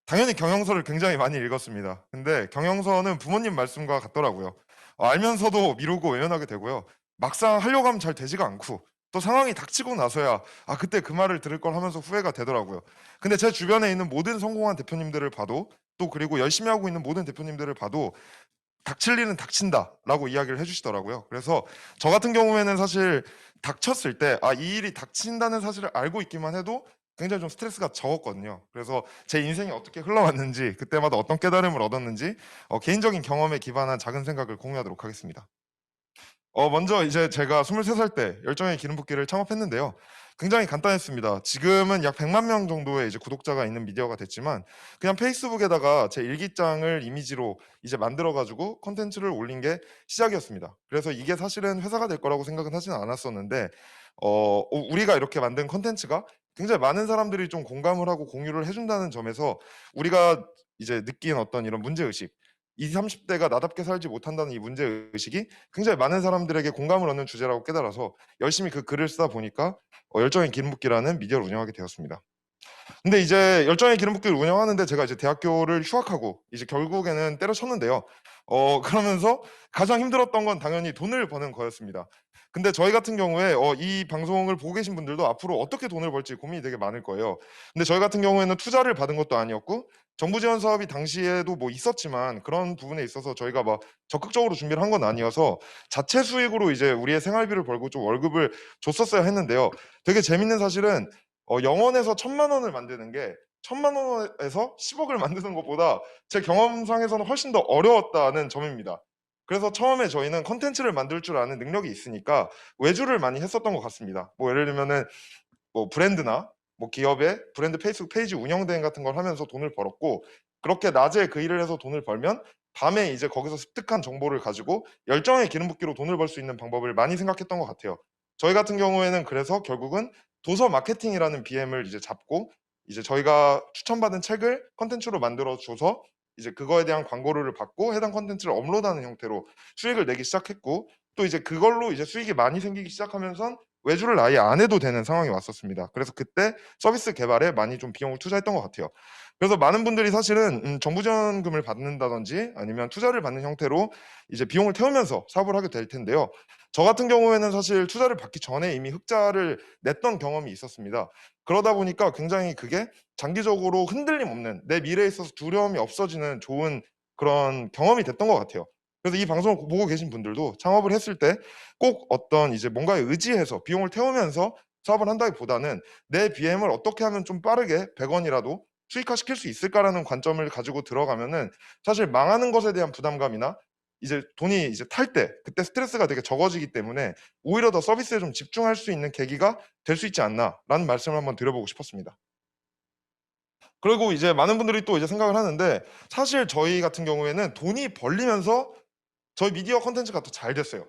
당연히 경영서를 굉장히 많이 읽었습니다. 근데 경영서는 부모님 말씀과 같더라고요. 알면서도 미루고 외면하게 되고요. 막상 하려고 하면 잘 되지가 않고 또 상황이 닥치고 나서야 그때 그 말을 들을 걸 하면서 후회가 되더라고요. 근데 제 주변에 있는 모든 성공한 대표님들을 봐도 또 그리고 열심히 하고 있는 모든 대표님들을 봐도 닥칠 일은 닥친다라고 이야기를 해주시더라고요. 그래서 저 같은 경우에는 사실 닥쳤을 때 이 일이 닥친다는 사실을 알고 있기만 해도 굉장히 좀 스트레스가 적었거든요. 그래서 제 인생이 어떻게 흘러왔는지 그때마다 어떤 깨달음을 얻었는지 개인적인 경험에 기반한 작은 생각을 공유하도록 하겠습니다. 먼저 이제 제가 23살 때 열정의 기름 붓기를 창업했는데요. 굉장히 간단했습니다. 지금은 약 100만 명 정도의 이제 구독자가 있는 미디어가 됐지만 그냥 페이스북에다가 제 일기장을 이미지로 이제 만들어가지고 컨텐츠를 올린 게 시작이었습니다. 그래서 이게 사실은 회사가 될 거라고 생각은 하지는 않았었는데 우리가 이렇게 만든 컨텐츠가 굉장히 많은 사람들이 좀 공감을 하고 공유를 해준다는 점에서 우리가 이제 느낀 어떤 이런 문제의식 20, 30대가 나답게 살지 못한다는 이 문제의식이 굉장히 많은 사람들에게 공감을 얻는 주제라고 깨달아서 열심히 그 글을 쓰다 보니까 열정의 기름 붓기라는 미디어를 운영하게 되었습니다. 근데 이제 열정의 기름 붓기를 운영하는데 제가 이제 대학교를 휴학하고 이제 결국에는 때려쳤는데요. 그러면서 가장 힘들었던 건 당연히 돈을 버는 거였습니다. 근데 저희 같은 경우에 이 방송을 보고 계신 분들도 앞으로 어떻게 돈을 벌지 고민이 되게 많을 거예요. 근데 저희 같은 경우에는 투자를 받은 것도 아니었고 정부 지원 사업이 당시에도 뭐 있었지만 그런 부분에 있어서 저희가 막 적극적으로 준비를 한 건 아니어서 자체 수익으로 이제 우리의 생활비를 벌고 좀 월급을 줬었어야 했는데요. 되게 재밌는 사실은 0원에서 1,000만 원을 만드는 게 1,000만 원에서 10억을 만드는 것보다 제 경험상에서는 훨씬 더 어려웠다는 점입니다. 그래서 처음에 저희는 컨텐츠를 만들 줄 아는 능력이 있으니까 외주를 많이 했었던 것 같습니다. 뭐 예를 들면은 뭐 브랜드나 뭐 기업의 브랜드 페이스북 페이지 운영 대행 같은 걸 하면서 돈을 벌었고, 그렇게 낮에 그 일을 해서 돈을 벌면 밤에 이제 거기서 습득한 정보를 가지고 열정의 기름 붓기로 돈을 벌 수 있는 방법을 많이 생각했던 것 같아요. 저희 같은 경우에는 그래서 결국은 도서 마케팅이라는 BM을 이제 잡고 이제 저희가 추천받은 책을 컨텐츠로 만들어 줘서 이제 그거에 대한 광고료를 받고 해당 컨텐츠를 업로드하는 형태로 수익을 내기 시작했고, 또 이제 그걸로 이제 수익이 많이 생기기 시작하면서 외주를 아예 안 해도 되는 상황이 왔었습니다. 그래서 그때 서비스 개발에 많이 좀 비용을 투자했던 것 같아요. 그래서 많은 분들이 사실은 정부 지원금을 받는다든지 아니면 투자를 받는 형태로 이제 비용을 태우면서 사업을 하게 될 텐데요. 저 같은 경우에는 사실 투자를 받기 전에 이미 흑자를 냈던 경험이 있었습니다. 그러다 보니까 굉장히 그게 장기적으로 흔들림 없는, 내 미래에 있어서 두려움이 없어지는 좋은 그런 경험이 됐던 것 같아요. 그래서 이 방송을 보고 계신 분들도 창업을 했을 때 꼭 어떤 이제 뭔가에 의지해서 비용을 태우면서 사업을 한다기보다는 내 BM을 어떻게 하면 좀 빠르게 100원이라도 수익화시킬 수 있을까라는 관점을 가지고 들어가면은 사실 망하는 것에 대한 부담감이나 이제 돈이 이제 탈 때 그때 스트레스가 되게 적어지기 때문에 오히려 더 서비스에 좀 집중할 수 있는 계기가 될 수 있지 않나라는 말씀을 한번 드려보고 싶었습니다. 그리고 이제 많은 분들이 또 이제 생각을 하는데, 사실 저희 같은 경우에는 돈이 벌리면서 저희 미디어 콘텐츠가 더 잘 됐어요.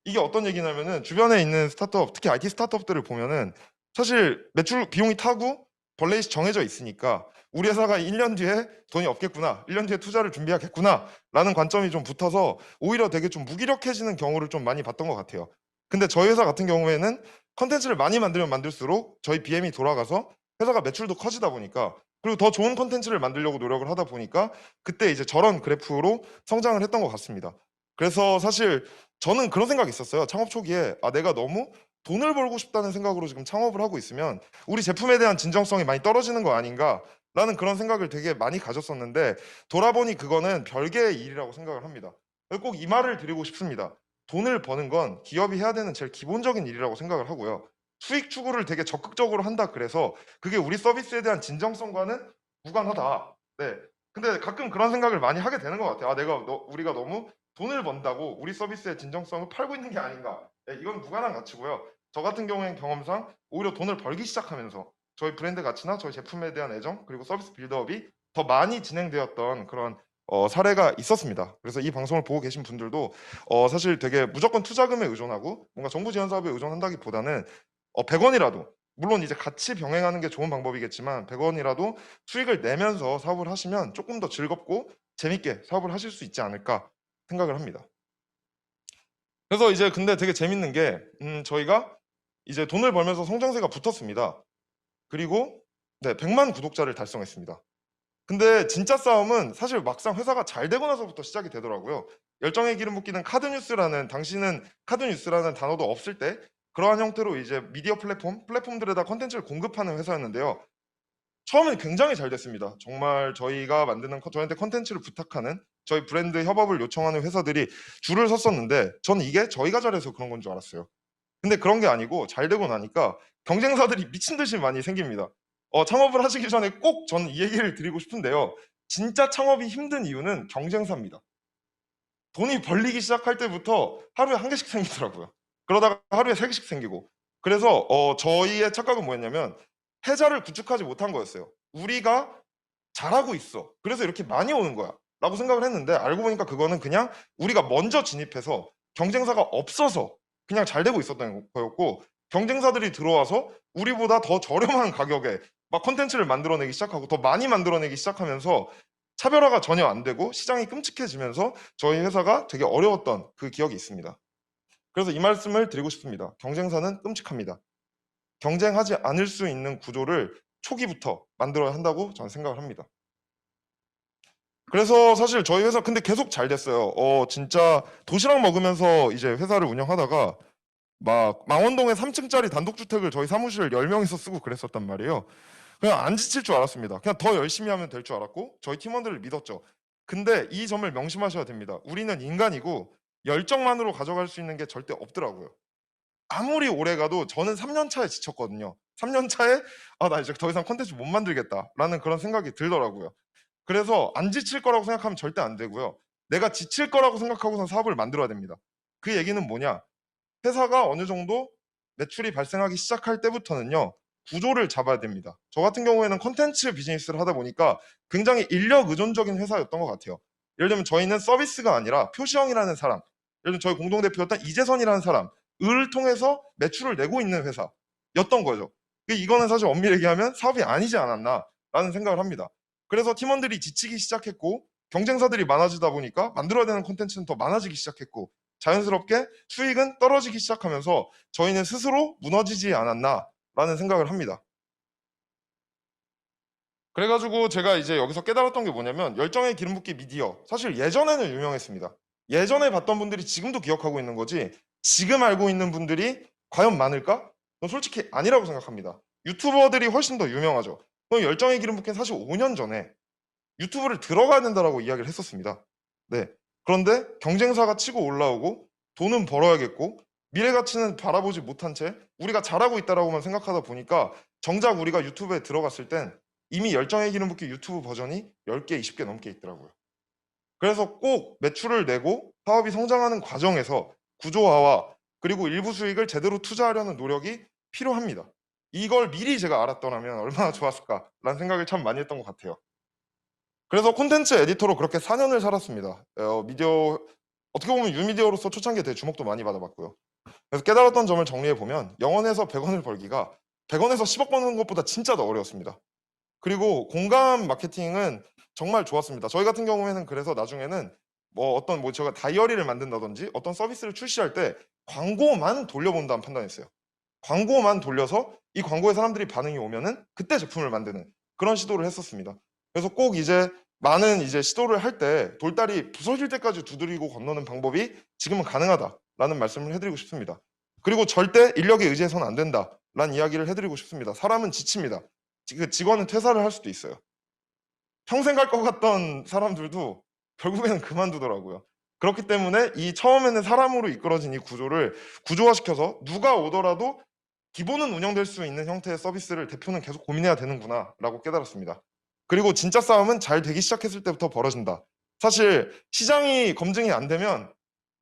이게 어떤 얘기냐면은 주변에 있는 스타트업, 특히 IT 스타트업들을 보면은 사실 매출 비용이 타고 벌레이 정해져 있으니까 우리 회사가 1년 뒤에 돈이 없겠구나, 1년 뒤에 투자를 준비하겠구나라는 관점이 좀 붙어서 오히려 되게 좀 무기력해지는 경우를 좀 많이 봤던 것 같아요. 근데 저희 회사 같은 경우에는 컨텐츠를 많이 만들면 만들수록 저희 BM이 돌아가서 회사가 매출도 커지다 보니까, 그리고 더 좋은 컨텐츠를 만들려고 노력을 하다 보니까 그때 이제 저런 그래프로 성장을 했던 것 같습니다. 그래서 사실 저는 그런 생각이 있었어요. 창업 초기에 내가 너무 돈을 벌고 싶다는 생각으로 지금 창업을 하고 있으면 우리 제품에 대한 진정성이 많이 떨어지는 거 아닌가라는 그런 생각을 되게 많이 가졌었는데, 돌아보니 그거는 별개의 일이라고 생각을 합니다. 꼭 이 말을 드리고 싶습니다. 돈을 버는 건 기업이 해야 되는 제일 기본적인 일이라고 생각을 하고요. 수익 추구를 되게 적극적으로 한다 그래서 그게 우리 서비스에 대한 진정성과는 무관하다. 네. 근데 가끔 그런 생각을 많이 하게 되는 것 같아요. 우리가 너무 돈을 번다고 우리 서비스의 진정성을 팔고 있는 게 아닌가. 네, 이건 무관한 가치고요. 저 같은 경우엔 경험상 오히려 돈을 벌기 시작하면서 저희 브랜드 가치나 저희 제품에 대한 애정 그리고 서비스 빌드업이 더 많이 진행되었던 그런 사례가 있었습니다. 그래서 이 방송을 보고 계신 분들도 사실 되게 무조건 투자금에 의존하고 뭔가 정부 지원 사업에 의존한다기보다는 100원이라도, 물론 이제 같이 병행하는 게 좋은 방법이겠지만 100원이라도 수익을 내면서 사업을 하시면 조금 더 즐겁고 재밌게 사업을 하실 수 있지 않을까 생각을 합니다. 그래서 이제 근데 되게 재밌는 게 저희가 이제 돈을 벌면서 성장세가 붙었습니다. 그리고 네, 100만 구독자를 달성했습니다. 근데 진짜 싸움은 사실 막상 회사가 잘 되고 나서부터 시작이 되더라고요. 열정의 기름 붓기는 당시는 카드뉴스라는 단어도 없을 때 그러한 형태로 이제 미디어 플랫폼들에다 컨텐츠를 공급하는 회사였는데요. 처음엔 굉장히 잘 됐습니다. 정말 저희한테 컨텐츠를 부탁하는, 저희 브랜드 협업을 요청하는 회사들이 줄을 섰었는데 저는 이게 저희가 잘해서 그런 건 줄 알았어요. 근데 그런 게 아니고 잘 되고 나니까 경쟁사들이 미친 듯이 많이 생깁니다. 창업을 하시기 전에 꼭 저는 이 얘기를 드리고 싶은데요. 진짜 창업이 힘든 이유는 경쟁사입니다. 돈이 벌리기 시작할 때부터 하루에 1개씩 생기더라고요. 그러다가 하루에 3개씩 생기고. 그래서 저희의 착각은 뭐였냐면 패자를 구축하지 못한 거였어요. 우리가 잘하고 있어, 그래서 이렇게 많이 오는 거야 라고 생각을 했는데, 알고 보니까 그거는 그냥 우리가 먼저 진입해서 경쟁사가 없어서 그냥 잘 되고 있었던 거였고, 경쟁사들이 들어와서 우리보다 더 저렴한 가격에 막 콘텐츠를 만들어내기 시작하고 더 많이 만들어내기 시작하면서 차별화가 전혀 안 되고 시장이 끔찍해지면서 저희 회사가 되게 어려웠던 그 기억이 있습니다. 그래서 이 말씀을 드리고 싶습니다. 경쟁사는 끔찍합니다. 경쟁하지 않을 수 있는 구조를 초기부터 만들어야 한다고 저는 생각을 합니다. 그래서 사실 저희 회사 근데 계속 잘 됐어요. 진짜 도시락 먹으면서 이제 회사를 운영하다가 막 망원동에 3층짜리 단독주택을 저희 사무실 10명이서 쓰고 그랬었단 말이에요. 그냥 안 지칠 줄 알았습니다. 그냥 더 열심히 하면 될 줄 알았고 저희 팀원들을 믿었죠. 근데 이 점을 명심하셔야 됩니다. 우리는 인간이고 열정만으로 가져갈 수 있는 게 절대 없더라고요. 아무리 오래 가도 저는 3년 차에 지쳤거든요. 3년 차에 나 이제 더 이상 콘텐츠 못 만들겠다라는 그런 생각이 들더라고요. 그래서 안 지칠 거라고 생각하면 절대 안 되고요. 내가 지칠 거라고 생각하고선 사업을 만들어야 됩니다. 그 얘기는 뭐냐? 회사가 어느 정도 매출이 발생하기 시작할 때부터는요. 구조를 잡아야 됩니다. 저 같은 경우에는 콘텐츠 비즈니스를 하다 보니까 굉장히 인력 의존적인 회사였던 것 같아요. 예를 들면 저희는 서비스가 아니라 표시형이라는 사람, 예를 들면 저희 공동대표였던 이재선이라는 사람을 통해서 매출을 내고 있는 회사였던 거죠. 이거는 사실 엄밀히 얘기하면 사업이 아니지 않았나라는 생각을 합니다. 그래서 팀원들이 지치기 시작했고 경쟁사들이 많아지다 보니까 만들어야 되는 콘텐츠는 더 많아지기 시작했고 자연스럽게 수익은 떨어지기 시작하면서 저희는 스스로 무너지지 않았나라는 생각을 합니다. 그래가지고 제가 이제 여기서 깨달았던 게 뭐냐면 열정의 기름 붓기 미디어, 사실 예전에는 유명했습니다. 예전에 봤던 분들이 지금도 기억하고 있는 거지 지금 알고 있는 분들이 과연 많을까? 전 솔직히 아니라고 생각합니다. 유튜버들이 훨씬 더 유명하죠. 열정의 기름 붓기는 사실 5년 전에 유튜브를 들어가야 된다라고 이야기를 했었습니다. 네. 그런데 경쟁사가 치고 올라오고 돈은 벌어야겠고 미래 가치는 바라보지 못한 채 우리가 잘하고 있다라고만 생각하다 보니까 정작 우리가 유튜브에 들어갔을 땐 이미 열정의 기름 붓기 유튜브 버전이 10개, 20개 넘게 있더라고요. 그래서 꼭 매출을 내고 사업이 성장하는 과정에서 구조화와 그리고 일부 수익을 제대로 투자하려는 노력이 필요합니다. 이걸 미리 제가 알았더라면 얼마나 좋았을까라는 생각을 참 많이 했던 것 같아요. 그래서 콘텐츠 에디터로 그렇게 4년을 살았습니다. 미디어 어떻게 보면 유미디어로서 초창기에 되게 주목도 많이 받아봤고요. 그래서 깨달았던 점을 정리해 보면 0원에서 100원을 벌기가 100원에서 10억 버는 것보다 진짜 더 어려웠습니다. 그리고 공감 마케팅은 정말 좋았습니다. 저희 같은 경우에는 그래서 나중에는 제가 다이어리를 만든다든지 어떤 서비스를 출시할 때 광고만 돌려본다는 판단했어요. 광고만 돌려서 이 광고에 사람들이 반응이 오면은 그때 제품을 만드는 그런 시도를 했었습니다. 그래서 꼭 이제 많은 이제 시도를 할 때 돌다리 부서질 때까지 두드리고 건너는 방법이 지금은 가능하다라는 말씀을 해드리고 싶습니다. 그리고 절대 인력에 의지해서는 안 된다라는 이야기를 해드리고 싶습니다. 사람은 지칩니다. 직원은 퇴사를 할 수도 있어요. 평생 갈 것 같던 사람들도 결국에는 그만두더라고요. 그렇기 때문에 이 처음에는 사람으로 이끌어진 이 구조를 구조화시켜서 누가 오더라도 기본은 운영될 수 있는 형태의 서비스를 대표는 계속 고민해야 되는구나라고 깨달았습니다. 그리고 진짜 싸움은 잘 되기 시작했을 때부터 벌어진다. 사실 시장이 검증이 안 되면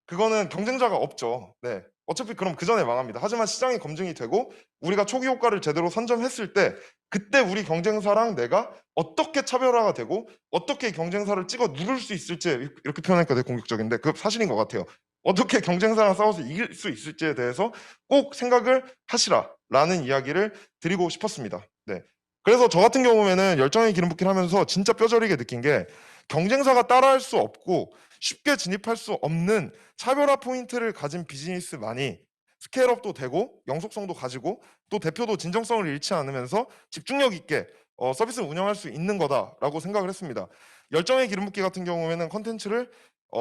그거는 경쟁자가 없죠. 네. 어차피 그럼 그 전에 망합니다. 하지만 시장이 검증이 되고 우리가 초기 효과를 제대로 선점했을 때 그때 우리 경쟁사랑 내가 어떻게 차별화가 되고 어떻게 경쟁사를 찍어 누를 수 있을지, 이렇게 표현하니까 되게 공격적인데 그 사실인 것 같아요. 어떻게 경쟁사랑 싸워서 이길 수 있을지에 대해서 꼭 생각을 하시라라는 이야기를 드리고 싶었습니다. 네. 그래서 저 같은 경우에는 열정의 기름 붓기를 하면서 진짜 뼈저리게 느낀 게 경쟁사가 따라할 수 없고 쉽게 진입할 수 없는 차별화 포인트를 가진 비즈니스만이 스케일업도 되고 영속성도 가지고 또 대표도 진정성을 잃지 않으면서 집중력 있게 서비스를 운영할 수 있는 거다라고 생각을 했습니다. 열정의 기름 붓기 같은 경우에는 컨텐츠를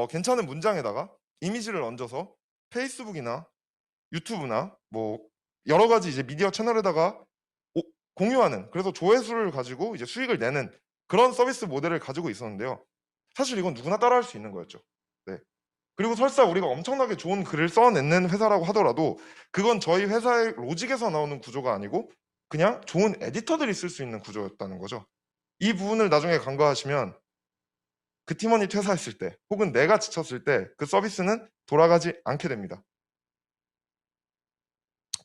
괜찮은 문장에다가 이미지를 얹어서 페이스북이나 유튜브나 뭐 여러 가지 이제 미디어 채널에다가 공유하는, 그래서 조회수를 가지고 이제 수익을 내는 그런 서비스 모델을 가지고 있었는데요. 사실 이건 누구나 따라할 수 있는 거였죠. 네. 그리고 설사 우리가 엄청나게 좋은 글을 써내는 회사라고 하더라도 그건 저희 회사의 로직에서 나오는 구조가 아니고 그냥 좋은 에디터들이 쓸 수 있는 구조였다는 거죠. 이 부분을 나중에 간과하시면 그 팀원이 퇴사했을 때 혹은 내가 지쳤을 때 그 서비스는 돌아가지 않게 됩니다.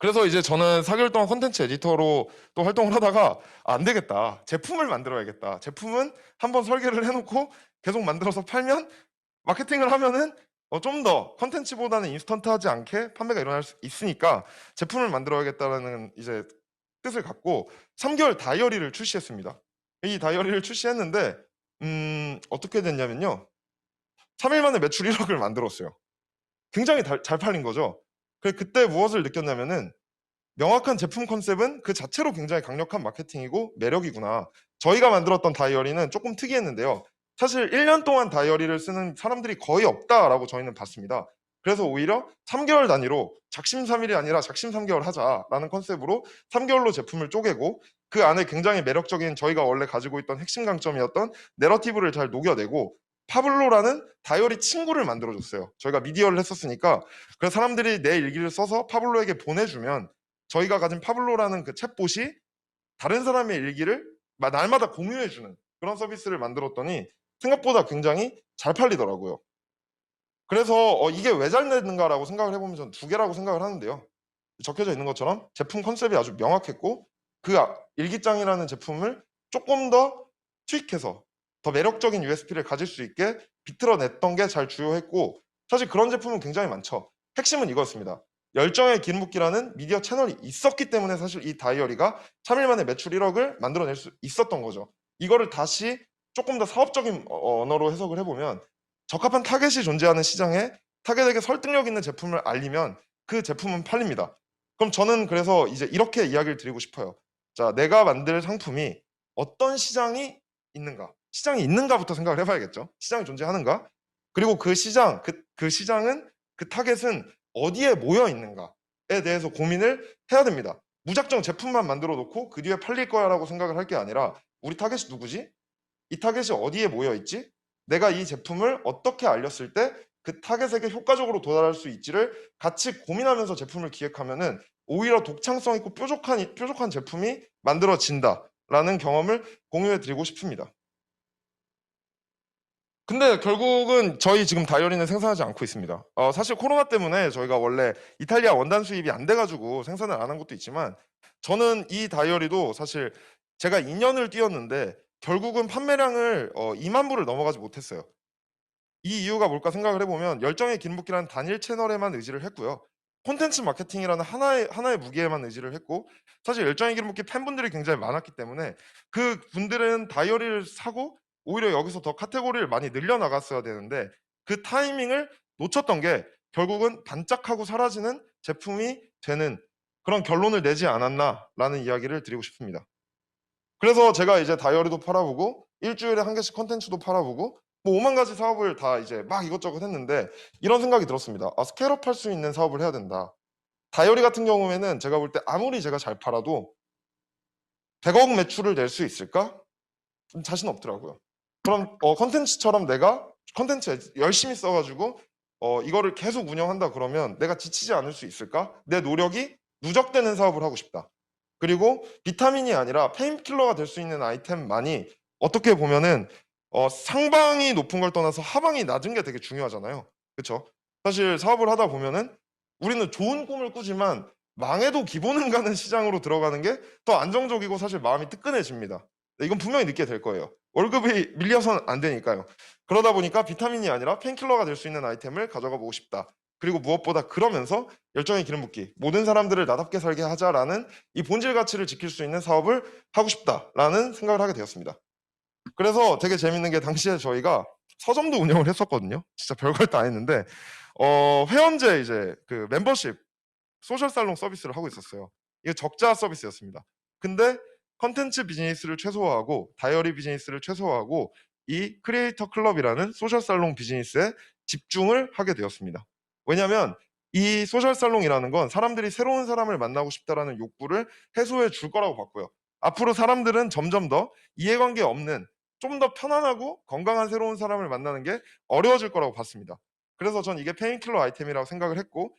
그래서 이제 저는 4개월 동안 콘텐츠 에디터로 또 활동을 하다가 안 되겠다. 제품을 만들어야겠다. 제품은 한번 설계를 해놓고 계속 만들어서 팔면 마케팅을 하면은 좀 더 콘텐츠보다는 인스턴트하지 않게 판매가 일어날 수 있으니까 제품을 만들어야겠다라는 이제 뜻을 갖고 3개월 다이어리를 출시했습니다. 이 다이어리를 출시했는데 어떻게 됐냐면요. 3일 만에 매출 1억을 만들었어요. 굉장히 잘 팔린 거죠. 그때 무엇을 느꼈냐면은 명확한 제품 컨셉은 그 자체로 굉장히 강력한 마케팅이고 매력이구나. 저희가 만들었던 다이어리는 조금 특이했는데요. 사실 1년 동안 다이어리를 쓰는 사람들이 거의 없다라고 저희는 봤습니다. 그래서 오히려 3개월 단위로 작심 3일이 아니라 작심 3개월 하자라는 컨셉으로 3개월로 제품을 쪼개고 그 안에 굉장히 매력적인 저희가 원래 가지고 있던 핵심 강점이었던 내러티브를 잘 녹여내고 파블로라는 다이어리 친구를 만들어줬어요. 저희가 미디어를 했었으니까 그래서 사람들이 내 일기를 써서 파블로에게 보내주면 저희가 가진 파블로라는 그 챗봇이 다른 사람의 일기를 날마다 공유해주는 그런 서비스를 만들었더니 생각보다 굉장히 잘 팔리더라고요. 그래서 이게 왜 잘 됐는가라고 생각을 해보면 전 두 개라고 생각을 하는데요. 적혀져 있는 것처럼 제품 컨셉이 아주 명확했고 그 일기장이라는 제품을 조금 더 투입해서 더 매력적인 USP를 가질 수 있게 비틀어냈던 게 잘 주요했고 사실 그런 제품은 굉장히 많죠. 핵심은 이거였습니다. 열정의 기름붓기라는 미디어 채널이 있었기 때문에 사실 이 다이어리가 3일 만에 매출 1억을 만들어낼 수 있었던 거죠. 이거를 다시 조금 더 사업적인 언어로 해석을 해보면 적합한 타겟이 존재하는 시장에 타겟에게 설득력 있는 제품을 알리면 그 제품은 팔립니다. 그럼 저는 그래서 이제 이렇게 이야기를 드리고 싶어요. 자, 내가 만들 상품이 어떤 시장이 있는가? 시장이 있는가부터 생각을 해봐야겠죠. 시장이 존재하는가? 그리고 그 시장, 그 시장은 그 타겟은 어디에 모여 있는가에 대해서 고민을 해야 됩니다. 무작정 제품만 만들어 놓고 그 뒤에 팔릴 거야라고 생각을 할 게 아니라 우리 타겟이 누구지? 이 타겟이 어디에 모여 있지? 내가 이 제품을 어떻게 알렸을 때 그 타겟에게 효과적으로 도달할 수 있지를 같이 고민하면서 제품을 기획하면은 오히려 독창성 있고 뾰족한 제품이 만들어진다라는 경험을 공유해 드리고 싶습니다. 근데 결국은 저희 지금 다이어리는 생산하지 않고 있습니다. 사실 코로나 때문에 저희가 원래 이탈리아 원단 수입이 안 돼가지고 생산을 안 한 것도 있지만 저는 이 다이어리도 사실 제가 2년을 뛰었는데 결국은 판매량을 2만 부를 넘어가지 못했어요. 이 이유가 뭘까 생각을 해보면 열정의 기름붓기라는 단일 채널에만 의지를 했고요. 콘텐츠 마케팅이라는 하나의 무기에만 의지를 했고 사실 열정의 기름붓기 팬분들이 굉장히 많았기 때문에 그 분들은 다이어리를 사고 오히려 여기서 더 카테고리를 많이 늘려나갔어야 되는데 그 타이밍을 놓쳤던 게 결국은 반짝하고 사라지는 제품이 되는 그런 결론을 내지 않았나라는 이야기를 드리고 싶습니다. 그래서 제가 이제 다이어리도 팔아보고 일주일에 한 개씩 컨텐츠도 팔아보고 뭐 5만 가지 사업을 다 이제 막 이것저것 했는데 이런 생각이 들었습니다. 스케일업 할 수 있는 사업을 해야 된다. 다이어리 같은 경우에는 제가 볼 때 아무리 제가 잘 팔아도 100억 매출을 낼 수 있을까? 좀 자신 없더라고요. 그럼 컨텐츠처럼 내가 컨텐츠 열심히 써가지고 이거를 계속 운영한다 그러면 내가 지치지 않을 수 있을까? 내 노력이 누적되는 사업을 하고 싶다. 그리고 비타민이 아니라 페인킬러가 될 수 있는 아이템만이 어떻게 보면은 상방이 높은 걸 떠나서 하방이 낮은 게 되게 중요하잖아요. 그렇죠? 사실 사업을 하다 보면은 우리는 좋은 꿈을 꾸지만 망해도 기본은 가는 시장으로 들어가는 게 더 안정적이고 사실 마음이 뜨끈해집니다. 이건 분명히 느끼게 될 거예요. 월급이 밀려서는 안 되니까요. 그러다 보니까 비타민이 아니라 페인킬러가 될 수 있는 아이템을 가져가 보고 싶다. 그리고 무엇보다 그러면서 열정의 기름붓기, 모든 사람들을 나답게 살게 하자라는 이 본질 가치를 지킬 수 있는 사업을 하고 싶다라는 생각을 하게 되었습니다. 그래서 되게 재밌는 게 당시에 저희가 서점도 운영을 했었거든요. 진짜 별걸 다 했는데 회원제 이제 그 멤버십 소셜 살롱 서비스를 하고 있었어요. 이게 적자 서비스였습니다. 근데 컨텐츠 비즈니스를 최소화하고 다이어리 비즈니스를 최소화하고 이 크리에이터 클럽이라는 소셜 살롱 비즈니스에 집중을 하게 되었습니다. 왜냐하면 이 소셜 살롱이라는 건 사람들이 새로운 사람을 만나고 싶다라는 욕구를 해소해 줄 거라고 봤고요. 앞으로 사람들은 점점 더 이해관계 없는 좀 더 편안하고 건강한 새로운 사람을 만나는 게 어려워질 거라고 봤습니다. 그래서 전 이게 페인킬러 아이템이라고 생각을 했고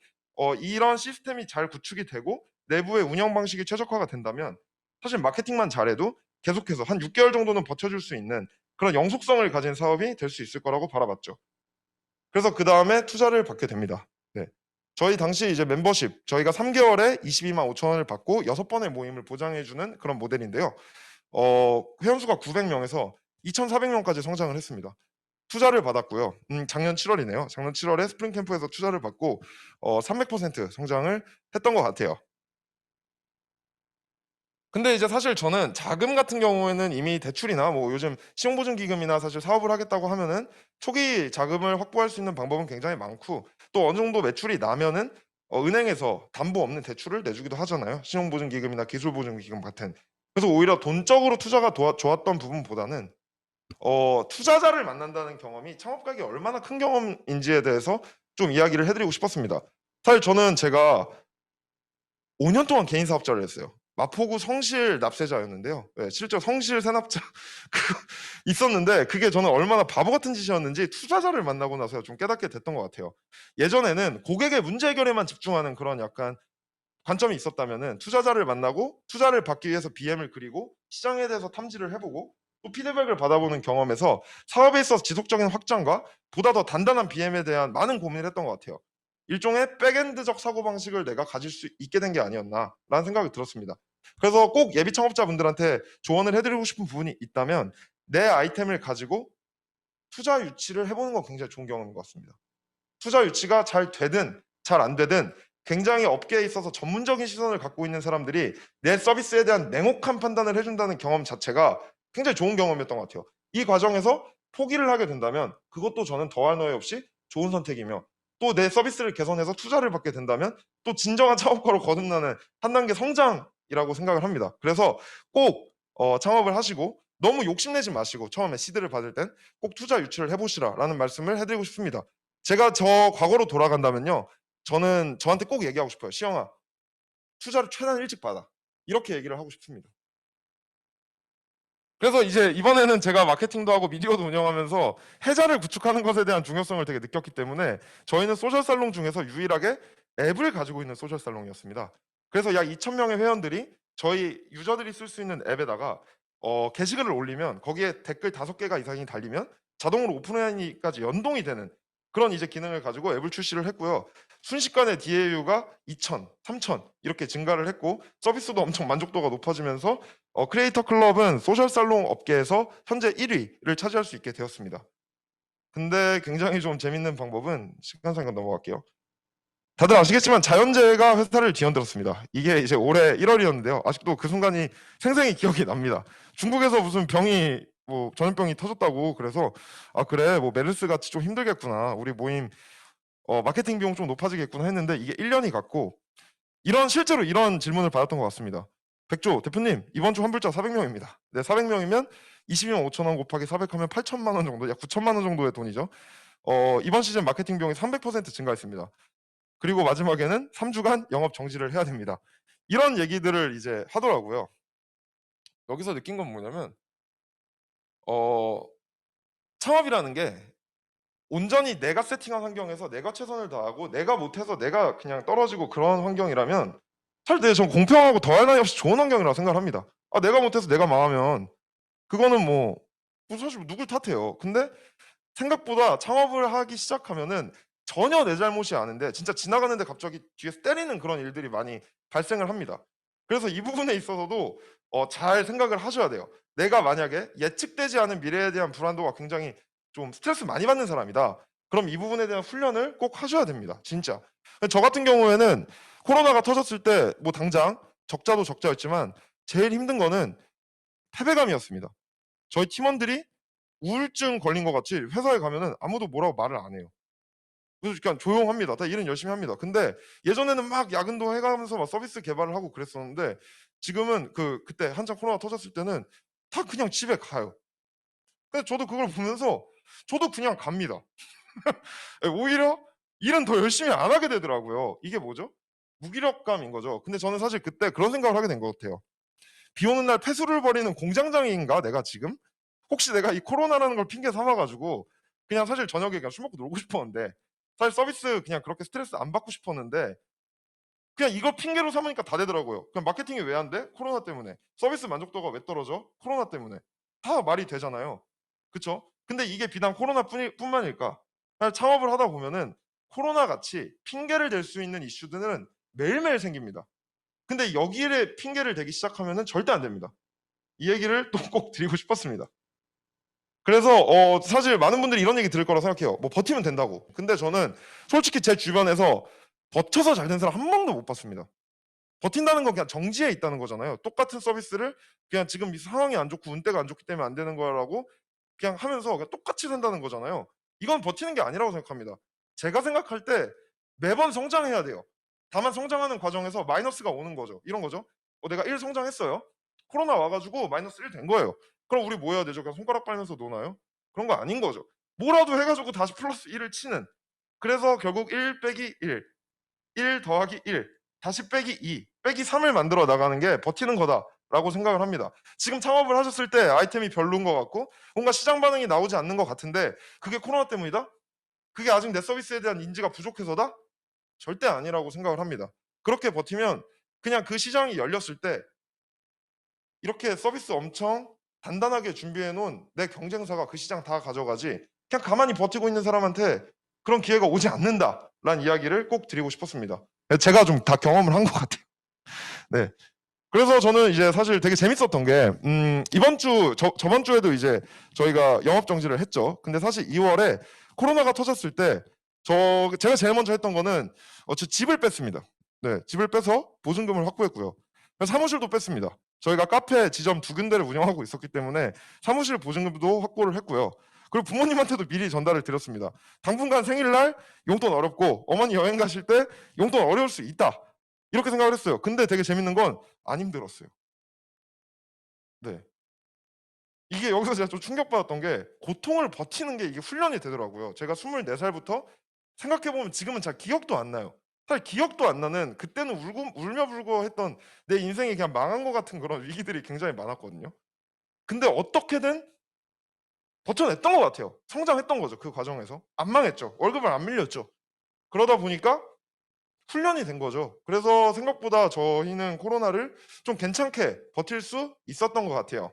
이런 시스템이 잘 구축이 되고 내부의 운영 방식이 최적화가 된다면 사실 마케팅만 잘해도 계속해서 한 6개월 정도는 버텨줄 수 있는 그런 영속성을 가진 사업이 될 수 있을 거라고 바라봤죠. 그래서 그 다음에 투자를 받게 됩니다. 네. 저희 당시 이제 멤버십 저희가 3개월에 22만 5천 원을 받고 6번의 모임을 보장해주는 그런 모델인데요. 회원수가 900명에서 2,400명까지 성장을 했습니다. 투자를 받았고요. 작년 7월이네요. 작년 7월에 스프링 캠프에서 투자를 받고 300% 성장을 했던 것 같아요. 근데 이제 사실 저는 자금 같은 경우에는 이미 대출이나 뭐 요즘 신용보증기금이나 사실 사업을 하겠다고 하면은 초기 자금을 확보할 수 있는 방법은 굉장히 많고 또 어느 정도 매출이 나면은 은행에서 담보 없는 대출을 내주기도 하잖아요. 신용보증기금이나 기술보증기금 같은. 그래서 오히려 돈적으로 투자가 좋았던 부분보다는 투자자를 만난다는 경험이 창업가에게 얼마나 큰 경험인지에 대해서 좀 이야기를 해드리고 싶었습니다. 사실 저는 제가 5년 동안 개인 사업자를 했어요. 마포구 성실 납세자였는데요. 네, 실제 성실 세납자 그거 있었는데 그게 저는 얼마나 바보 같은 짓이었는지 투자자를 만나고 나서 좀 깨닫게 됐던 것 같아요. 예전에는 고객의 문제 해결에만 집중하는 그런 약간 관점이 있었다면은 투자자를 만나고 투자를 받기 위해서 BM을 그리고 시장에 대해서 탐지를 해보고 또 피드백을 받아보는 경험에서 사업에 있어서 지속적인 확장과 보다 더 단단한 BM에 대한 많은 고민을 했던 것 같아요. 일종의 백엔드적 사고방식을 내가 가질 수 있게 된 게 아니었나라는 생각이 들었습니다. 그래서 꼭 예비 창업자분들한테 조언을 해드리고 싶은 부분이 있다면 내 아이템을 가지고 투자 유치를 해보는 건 굉장히 좋은 경험인 것 같습니다. 투자 유치가 잘 되든 잘 안 되든 굉장히 업계에 있어서 전문적인 시선을 갖고 있는 사람들이 내 서비스에 대한 냉혹한 판단을 해준다는 경험 자체가 굉장히 좋은 경험이었던 것 같아요. 이 과정에서 포기를 하게 된다면 그것도 저는 더할 나위 없이 좋은 선택이며 또 내 서비스를 개선해서 투자를 받게 된다면 또 진정한 창업가로 거듭나는 한 단계 성장이라고 생각을 합니다. 그래서 꼭 창업을 하시고 너무 욕심내지 마시고 처음에 시드를 받을 땐 꼭 투자 유치를 해보시라라는 말씀을 해드리고 싶습니다. 제가 저 과거로 돌아간다면요. 저는 저한테 꼭 얘기하고 싶어요. 시영아, 투자를 최대한 일찍 받아. 이렇게 얘기를 하고 싶습니다. 그래서 이제 이번에는 제가 마케팅도 하고 미디어도 운영하면서 해자를 구축하는 것에 대한 중요성을 되게 느꼈기 때문에 저희는 소셜살롱 중에서 유일하게 앱을 가지고 있는 소셜살롱이었습니다. 그래서 약 2,000명의 회원들이 저희 유저들이 쓸 수 있는 앱에다가 게시글을 올리면 거기에 댓글 5개가 이상이 달리면 자동으로 오픈AI까지 연동이 되는 그런 이제 기능을 가지고 앱을 출시를 했고요. 순식간에 DAU가 2,000, 3,000 이렇게 증가를 했고 서비스도 엄청 만족도가 높아지면서 크리에이터 클럽은 소셜살롱 업계에서 현재 1위를 차지할 수 있게 되었습니다. 근데 굉장히 좀 재밌는 방법은 시간상 넘어갈게요. 다들 아시겠지만 자연재해가 회사를 뒤흔들었습니다. 이게 이제 올해 1월이었는데요. 아직도 그 순간이 생생히 기억이 납니다. 중국에서 무슨 병이 뭐 전염병이 터졌다고 그래서 아 그래 뭐 메르스 같이 좀 힘들겠구나. 우리 모임 마케팅 비용 좀 높아지겠구나 했는데 이게 1년이 갔고 실제로 이런 질문을 받았던 것 같습니다. 백조 대표님 이번 주 환불자 400명입니다. 네, 400명이면 22만 5천 원 곱하기 400하면 8천만 원 정도, 약 9천만 원 정도의 돈이죠. 이번 시즌 마케팅 비용이 300% 증가했습니다. 그리고 마지막에는 3주간 영업 정지를 해야 됩니다. 이런 얘기들을 이제 하더라고요. 여기서 느낀 건 뭐냐면 창업이라는 게 온전히 내가 세팅한 환경에서 내가 최선을 다하고 내가 못해서 내가 그냥 떨어지고 그런 환경이라면 사실 전 공평하고 더할 나위 없이 좋은 환경이라고 생각을 합니다. 아, 내가 못해서 내가 망하면 그거는 뭐 사실 누굴 탓해요. 근데 생각보다 창업을 하기 시작하면은 전혀 내 잘못이 아닌데 진짜 지나가는데 갑자기 뒤에서 때리는 그런 일들이 많이 발생을 합니다. 그래서 이 부분에 있어서도 잘 생각을 하셔야 돼요. 내가 만약에 예측되지 않은 미래에 대한 불안도가 굉장히 좀 스트레스 많이 받는 사람이다. 그럼 이 부분에 대한 훈련을 꼭 하셔야 됩니다. 진짜. 저 같은 경우에는 코로나가 터졌을 때 뭐 당장 적자도 적자였지만 제일 힘든 거는 패배감이었습니다. 저희 팀원들이 우울증 걸린 것 같이 회사에 가면은 아무도 뭐라고 말을 안 해요. 그래서 그냥 조용합니다. 다 일은 열심히 합니다. 근데 예전에는 막 야근도 해가면서 막 서비스 개발을 하고 그랬었는데 지금은 그때 한창 코로나 터졌을 때는 다 그냥 집에 가요. 근데 저도 그걸 보면서 저도 그냥 갑니다. 오히려 일은 더 열심히 안 하게 되더라고요. 이게 뭐죠? 무기력감인 거죠. 근데 저는 사실 그때 그런 생각을 하게 된 것 같아요. 비 오는 날 폐수를 버리는 공장장인가 내가 지금? 혹시 내가 이 코로나라는 걸 핑계 삼아가지고 그냥 사실 저녁에 그냥 술 먹고 놀고 싶었는데 사실 서비스 그냥 그렇게 스트레스 안 받고 싶었는데 그냥 이걸 핑계로 삼으니까 다 되더라고요. 그냥 마케팅이 왜 안 돼? 코로나 때문에. 서비스 만족도가 왜 떨어져? 코로나 때문에. 다 말이 되잖아요. 그쵸? 근데 이게 비단 코로나 뿐만일까? 사실 창업을 하다 보면은 코로나 같이 핑계를 댈 수 있는 이슈들은 매일매일 생깁니다. 근데 여기에 핑계를 대기 시작하면은 절대 안 됩니다. 이 얘기를 또 꼭 드리고 싶었습니다. 그래서 사실 많은 분들이 이런 얘기 들을 거라 생각해요. 뭐 버티면 된다고. 근데 저는 솔직히 제 주변에서 버텨서 잘 된 사람 한 명도 못 봤습니다. 버틴다는 건 그냥 정지해 있다는 거잖아요. 똑같은 서비스를 그냥 지금 이 상황이 안 좋고 운대가 안 좋기 때문에 안 되는 거라고 그냥 하면서 그냥 똑같이 산다는 거잖아요. 이건 버티는 게 아니라고 생각합니다. 제가 생각할 때 매번 성장해야 돼요. 다만 성장하는 과정에서 마이너스가 오는 거죠. 이런 거죠. 내가 1 성장했어요. 코로나 와가지고 마이너스 1 된 거예요. 그럼 우리 뭐 해야 되죠? 그냥 손가락 빨면서 노나요? 그런 거 아닌 거죠. 뭐라도 해가지고 다시 플러스 1을 치는 그래서 결국 1 빼기 1, 1 더하기 1, 다시 빼기 2, 빼기 3을 만들어 나가는 게 버티는 거다라고 생각을 합니다. 지금 창업을 하셨을 때 아이템이 별로인 것 같고 뭔가 시장 반응이 나오지 않는 것 같은데 그게 코로나 때문이다? 그게 아직 내 서비스에 대한 인지가 부족해서다? 절대 아니라고 생각을 합니다. 그렇게 버티면 그냥 그 시장이 열렸을 때 이렇게 서비스 엄청 단단하게 준비해 놓은 내 경쟁사가 그 시장 다 가져가지 그냥 가만히 버티고 있는 사람한테 그런 기회가 오지 않는다라는 이야기를 꼭 드리고 싶었습니다. 제가 좀 다 경험을 한 것 같아요. 네. 그래서 저는 이제 사실 되게 재밌었던 게 이번 주 저번 주에도 이제 저희가 영업 정지를 했죠. 근데 사실 2월에 코로나가 터졌을 때 제가 제일 먼저 했던 거는 저 집을 뺐습니다. 네, 집을 빼서 보증금을 확보했고요. 사무실도 뺐습니다. 저희가 카페 지점 2군데를 운영하고 있었기 때문에 사무실 보증금도 확보를 했고요. 그리고 부모님한테도 미리 전달을 드렸습니다. 당분간 생일날 용돈 어렵고 어머니 여행 가실 때 용돈 어려울 수 있다. 이렇게 생각을 했어요. 근데 되게 재밌는 건 안 힘들었어요. 네. 이게 여기서 제가 좀 충격받았던 게 고통을 버티는 게 이게 훈련이 되더라고요. 제가 24살부터 생각해보면 지금은 잘 기억도 안 나요. 사실 기억도 안 나는 그때는 울며 불고 했던 내 인생이 그냥 망한 것 같은 그런 위기들이 굉장히 많았거든요. 근데 어떻게든 버텨냈던 것 같아요. 성장했던 거죠. 그 과정에서. 안 망했죠. 월급을 안 밀렸죠. 그러다 보니까 훈련이 된 거죠. 그래서 생각보다 저희는 코로나를 좀 괜찮게 버틸 수 있었던 것 같아요.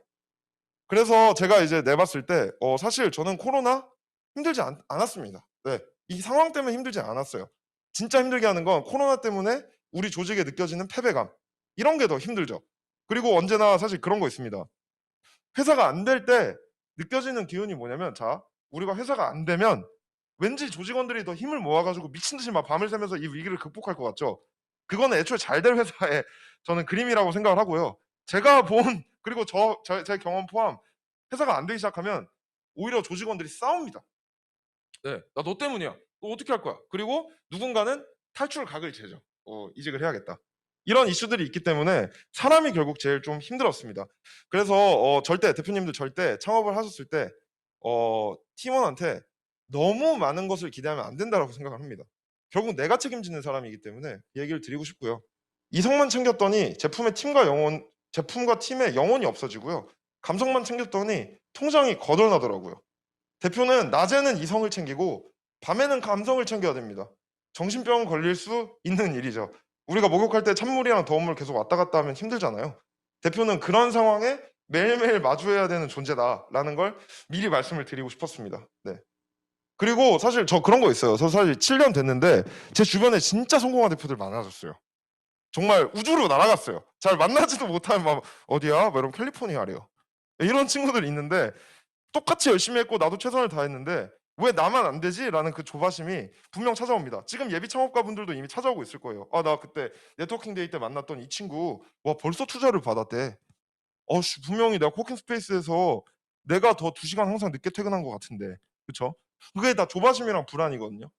그래서 제가 이제 내봤을 때 사실 저는 코로나 힘들지 않았습니다. 네. 이 상황 때문에 힘들지 않았어요. 진짜 힘들게 하는 건 코로나 때문에 우리 조직에 느껴지는 패배감 이런 게 더 힘들죠. 그리고 언제나 사실 그런 거 있습니다. 회사가 안 될 때 느껴지는 기운이 뭐냐면 자 우리가 회사가 안 되면 왠지 조직원들이 더 힘을 모아가지고 미친 듯이 막 밤을 새면서 이 위기를 극복할 것 같죠. 그거는 애초에 잘 될 회사의 저는 그림이라고 생각을 하고요. 제가 본 그리고 제 경험 포함 회사가 안 되기 시작하면 오히려 조직원들이 싸웁니다. 네, 나 너 때문이야. 너 어떻게 할 거야? 그리고 누군가는 탈출 각을 재죠. 이직을 해야겠다. 이런 이슈들이 있기 때문에 사람이 결국 제일 좀 힘들었습니다. 그래서 절대 대표님들 절대 창업을 하셨을 때 팀원한테 너무 많은 것을 기대하면 안 된다라고 생각을 합니다. 결국 내가 책임지는 사람이기 때문에 이 얘기를 드리고 싶고요. 이성만 챙겼더니 제품과 팀의 영혼이 없어지고요. 감성만 챙겼더니 통장이 거덜나더라고요. 대표는 낮에는 이성을 챙기고 밤에는 감성을 챙겨야 됩니다. 정신병 걸릴 수 있는 일이죠. 우리가 목욕할 때 찬물이랑 더운 물 계속 왔다 갔다 하면 힘들잖아요. 대표는 그런 상황에 매일매일 마주해야 되는 존재다라는 걸 미리 말씀을 드리고 싶었습니다. 네. 그리고 사실 저 그런 거 있어요. 저 사실 7년 됐는데 제 주변에 진짜 성공한 대표들 많아졌어요. 정말 우주로 날아갔어요. 잘 만나지도 못하면 막 어디야? 막 이러면 캘리포니아래요. 이런 친구들 있는데 똑같이 열심히 했고 나도 최선을 다했는데 왜 나만 안 되지? 라는 그 조바심이 분명 찾아옵니다. 지금 예비 창업가분들도 이미 찾아오고 있을 거예요. 아, 나 그때 네트워킹 데이 때 만났던 이 친구 와 벌써 투자를 받았대. 분명히 내가 코킹 스페이스에서 내가 더 2시간 항상 늦게 퇴근한 것 같은데 그쵸? 그게 다 조바심이랑 불안이거든요.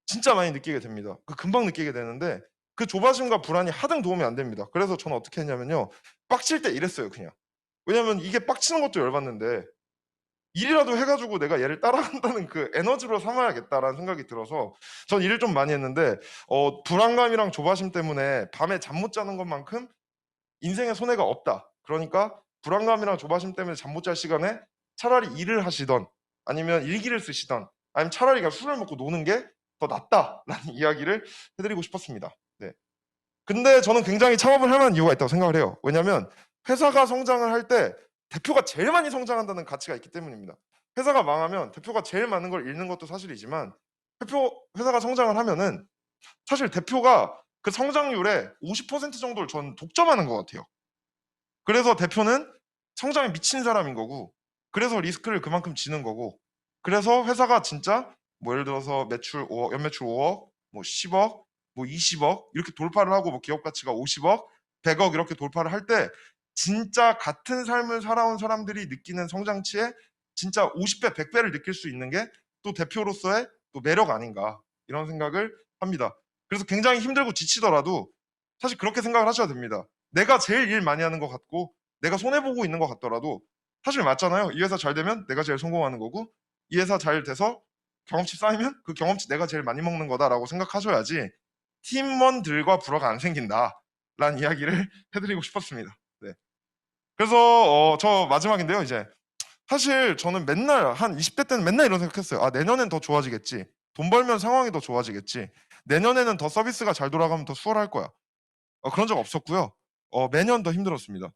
진짜 많이 느끼게 됩니다. 금방 느끼게 되는데 그 조바심과 불안이 하등 도움이 안 됩니다. 그래서 저는 어떻게 했냐면요. 빡칠 때 이랬어요 그냥. 왜냐면 이게 빡치는 것도 열받는데 일이라도 해가지고 내가 얘를 따라간다는 그 에너지로 삼아야겠다라는 생각이 들어서 전 일을 좀 많이 했는데 불안감이랑 조바심 때문에 밤에 잠 못 자는 것만큼 인생에 손해가 없다. 그러니까 불안감이랑 조바심 때문에 잠 못 잘 시간에 차라리 일을 하시던 아니면 일기를 쓰시던 아니면 차라리 그냥 술을 먹고 노는 게 더 낫다라는 이야기를 해드리고 싶었습니다. 네. 근데 저는 굉장히 창업을 할 만한 이유가 있다고 생각을 해요. 왜냐하면 회사가 성장을 할 때 대표가 제일 많이 성장한다는 가치가 있기 때문입니다. 회사가 망하면 대표가 제일 많은 걸 잃는 것도 사실이지만 회사가 성장을 하면은 사실 대표가 그 성장률의 50% 정도를 전 독점하는 것 같아요. 그래서 대표는 성장에 미친 사람인 거고 그래서 리스크를 그만큼 지는 거고 그래서 회사가 진짜 뭐 예를 들어서 매출 5억, 연매출 5억, 뭐 10억, 뭐 20억 이렇게 돌파를 하고 뭐 기업 가치가 50억, 100억 이렇게 돌파를 할 때 진짜 같은 삶을 살아온 사람들이 느끼는 성장치에 진짜 50배, 100배를 느낄 수 있는 게 또 대표로서의 또 매력 아닌가 이런 생각을 합니다. 그래서 굉장히 힘들고 지치더라도 사실 그렇게 생각을 하셔야 됩니다. 내가 제일 일 많이 하는 것 같고 내가 손해보고 있는 것 같더라도 사실 맞잖아요. 이 회사 잘 되면 내가 제일 성공하는 거고 이 회사 잘 돼서 경험치 쌓이면 그 경험치 내가 제일 많이 먹는 거다라고 생각하셔야지 팀원들과 불화가 안 생긴다라는 이야기를 해드리고 싶었습니다. 네. 그래서 저 마지막인데요. 이제 사실 저는 맨날 한 20대 때는 맨날 이런 생각했어요. 아, 내년엔 더 좋아지겠지. 돈 벌면 상황이 더 좋아지겠지. 내년에는 더 서비스가 잘 돌아가면 더 수월할 거야. 그런 적 없었고요. 매년 더 힘들었습니다.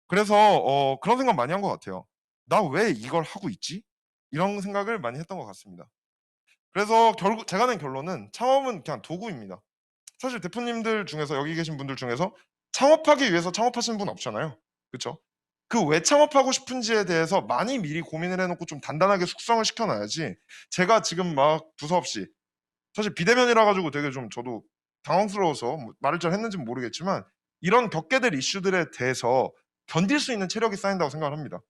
그래서 그런 생각 많이 한 것 같아요. 나 왜 이걸 하고 있지? 이런 생각을 많이 했던 것 같습니다. 그래서 결국 제가 낸 결론은 창업은 그냥 도구입니다. 사실 대표님들 중에서 여기 계신 분들 중에서 창업하기 위해서 창업하시는 분 없잖아요. 그렇죠? 그 왜 창업하고 싶은지에 대해서 많이 미리 고민을 해놓고 좀 단단하게 숙성을 시켜놔야지 제가 지금 막 두서없이 사실 비대면이라 가지고 되게 좀 저도 당황스러워서 뭐 말을 잘 했는지는 모르겠지만 이런 겪게 될 이슈들에 대해서 견딜 수 있는 체력이 쌓인다고 생각을 합니다.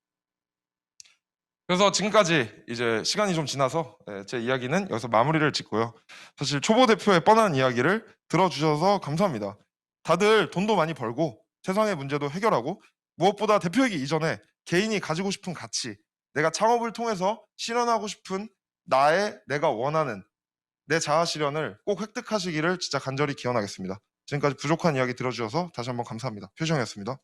그래서 지금까지 이제 시간이 좀 지나서 제 이야기는 여기서 마무리를 짓고요. 사실 초보 대표의 뻔한 이야기를 들어주셔서 감사합니다. 다들 돈도 많이 벌고 세상의 문제도 해결하고 무엇보다 대표이기 이전에 개인이 가지고 싶은 가치, 내가 창업을 통해서 실현하고 싶은 내가 원하는 내 자아 실현을 꼭 획득하시기를 진짜 간절히 기원하겠습니다. 지금까지 부족한 이야기 들어주셔서 다시 한번 감사합니다. 표정이었습니다.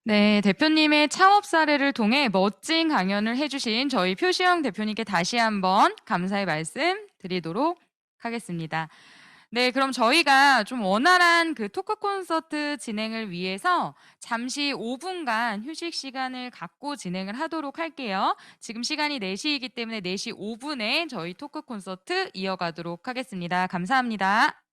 네, 대표님의 창업 사례를 통해 멋진 강연을 해주신 저희 표시영 대표님께 다시 한번 감사의 말씀 드리도록 하겠습니다. 네, 그럼 저희가 좀 원활한 그 토크 콘서트 진행을 위해서 잠시 5분간 휴식 시간을 갖고 진행을 하도록 할게요. 지금 시간이 4시이기 때문에 4시 5분에 저희 토크 콘서트 이어가도록 하겠습니다. 감사합니다.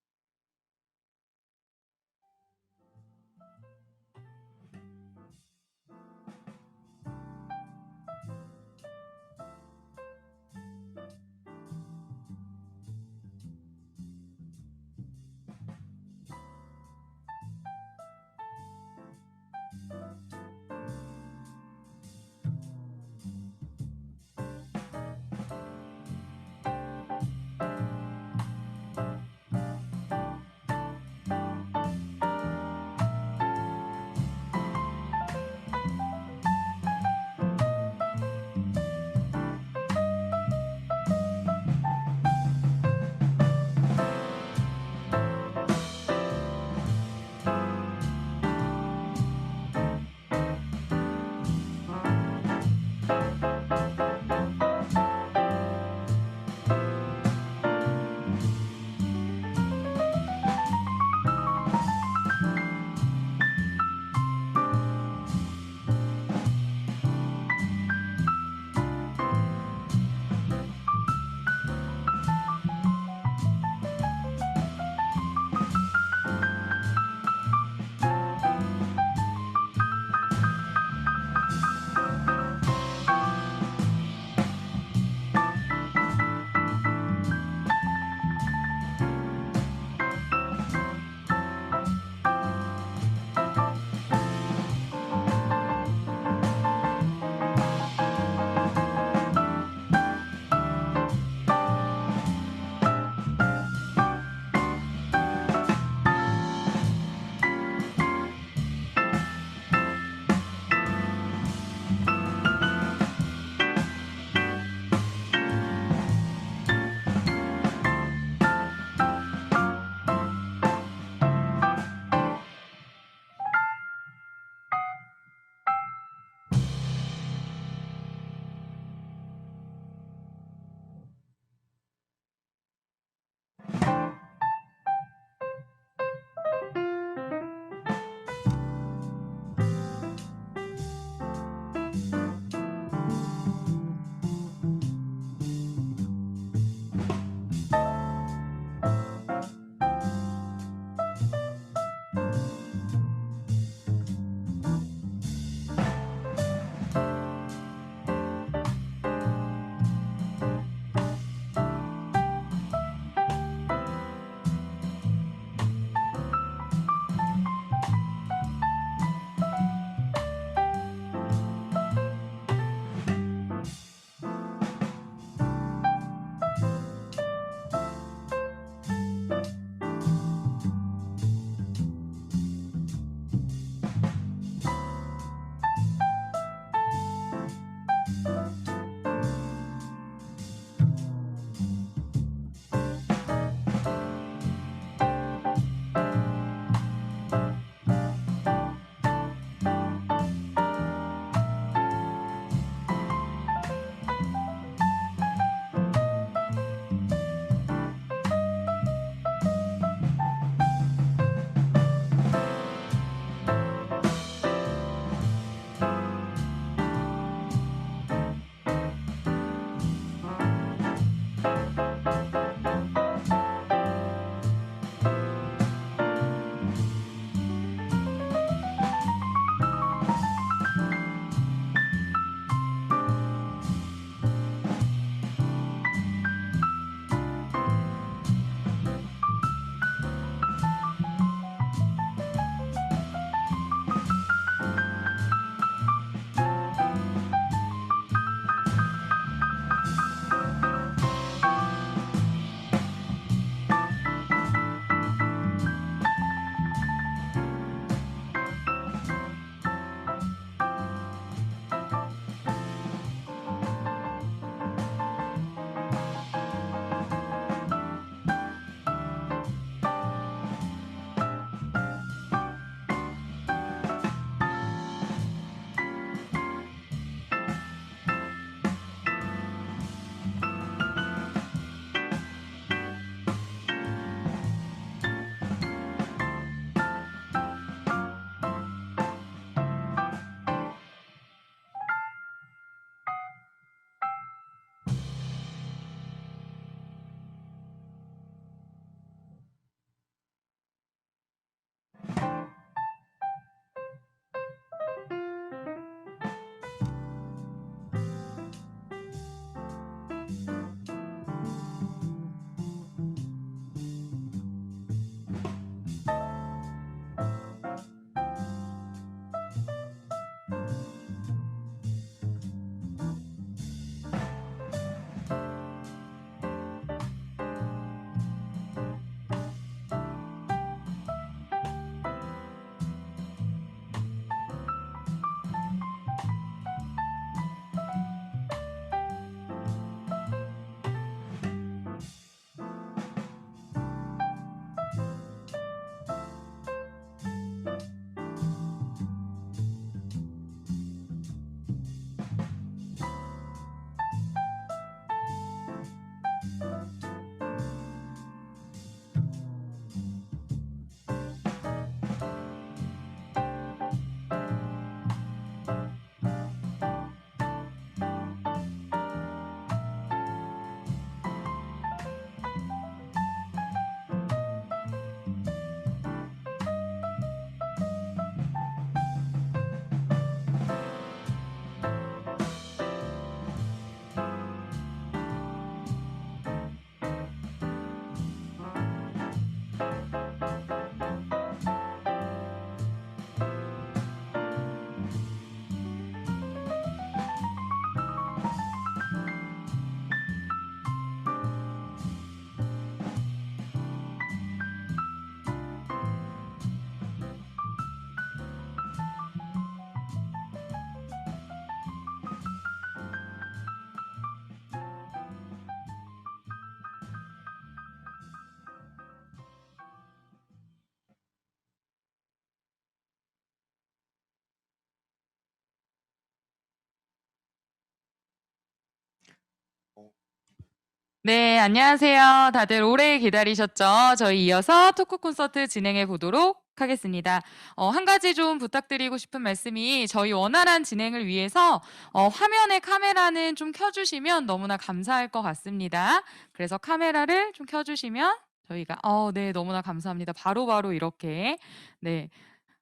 네, 안녕하세요. 다들 오래 기다리셨죠? 저희 이어서 토크 콘서트 진행해 보도록 하겠습니다. 한 가지 좀 부탁드리고 싶은 말씀이 저희 원활한 진행을 위해서 화면의 카메라는 좀 켜주시면 너무나 감사할 것 같습니다. 그래서 카메라를 좀 켜주시면 저희가 네, 너무나 감사합니다. 바로바로 이렇게 네.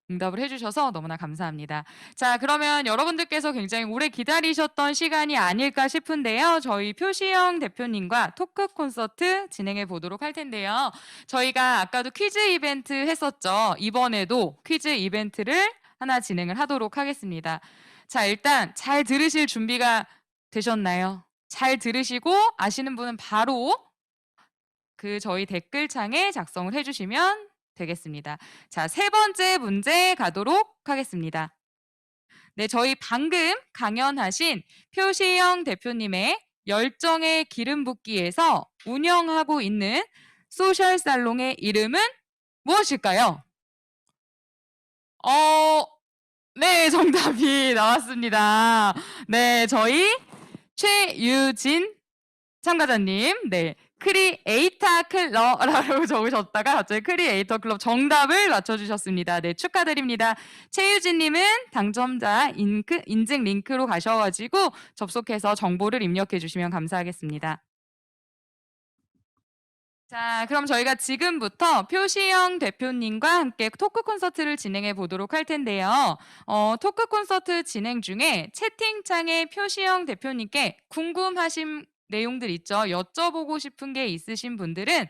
응답을 해주셔서 너무나 감사합니다. 자, 그러면 여러분들께서 굉장히 오래 기다리셨던 시간이 아닐까 싶은데요. 저희 표시영 대표님과 토크 콘서트 진행해 보도록 할 텐데요. 저희가 아까도 퀴즈 이벤트 했었죠. 이번에도 퀴즈 이벤트를 하나 진행을 하도록 하겠습니다. 자, 일단 잘 들으실 준비가 되셨나요? 잘 들으시고 아시는 분은 바로 저희 댓글창에 작성을 해주시면 되겠습니다. 자, 세 번째 문제 가도록 하겠습니다. 네, 저희 방금 강연하신 표시영 대표님의 열정의 기름 붓기에서 운영하고 있는 소셜 살롱의 이름은 무엇일까요? 네, 정답이 나왔습니다. 네, 저희 최유진 참가자님, 네. 크리에이터 클럽라고 적으셨다가 갑자기 크리에이터 클럽 정답을 맞춰주셨습니다. 네, 축하드립니다. 최유진님은 당첨자 인증 링크로 가셔가지고 접속해서 정보를 입력해 주시면 감사하겠습니다. 자, 그럼 저희가 지금부터 표시영 대표님과 함께 토크 콘서트를 진행해 보도록 할 텐데요. 토크 콘서트 진행 중에 채팅창에 표시영 대표님께 궁금하신 내용들 있죠? 여쭤보고 싶은 게 있으신 분들은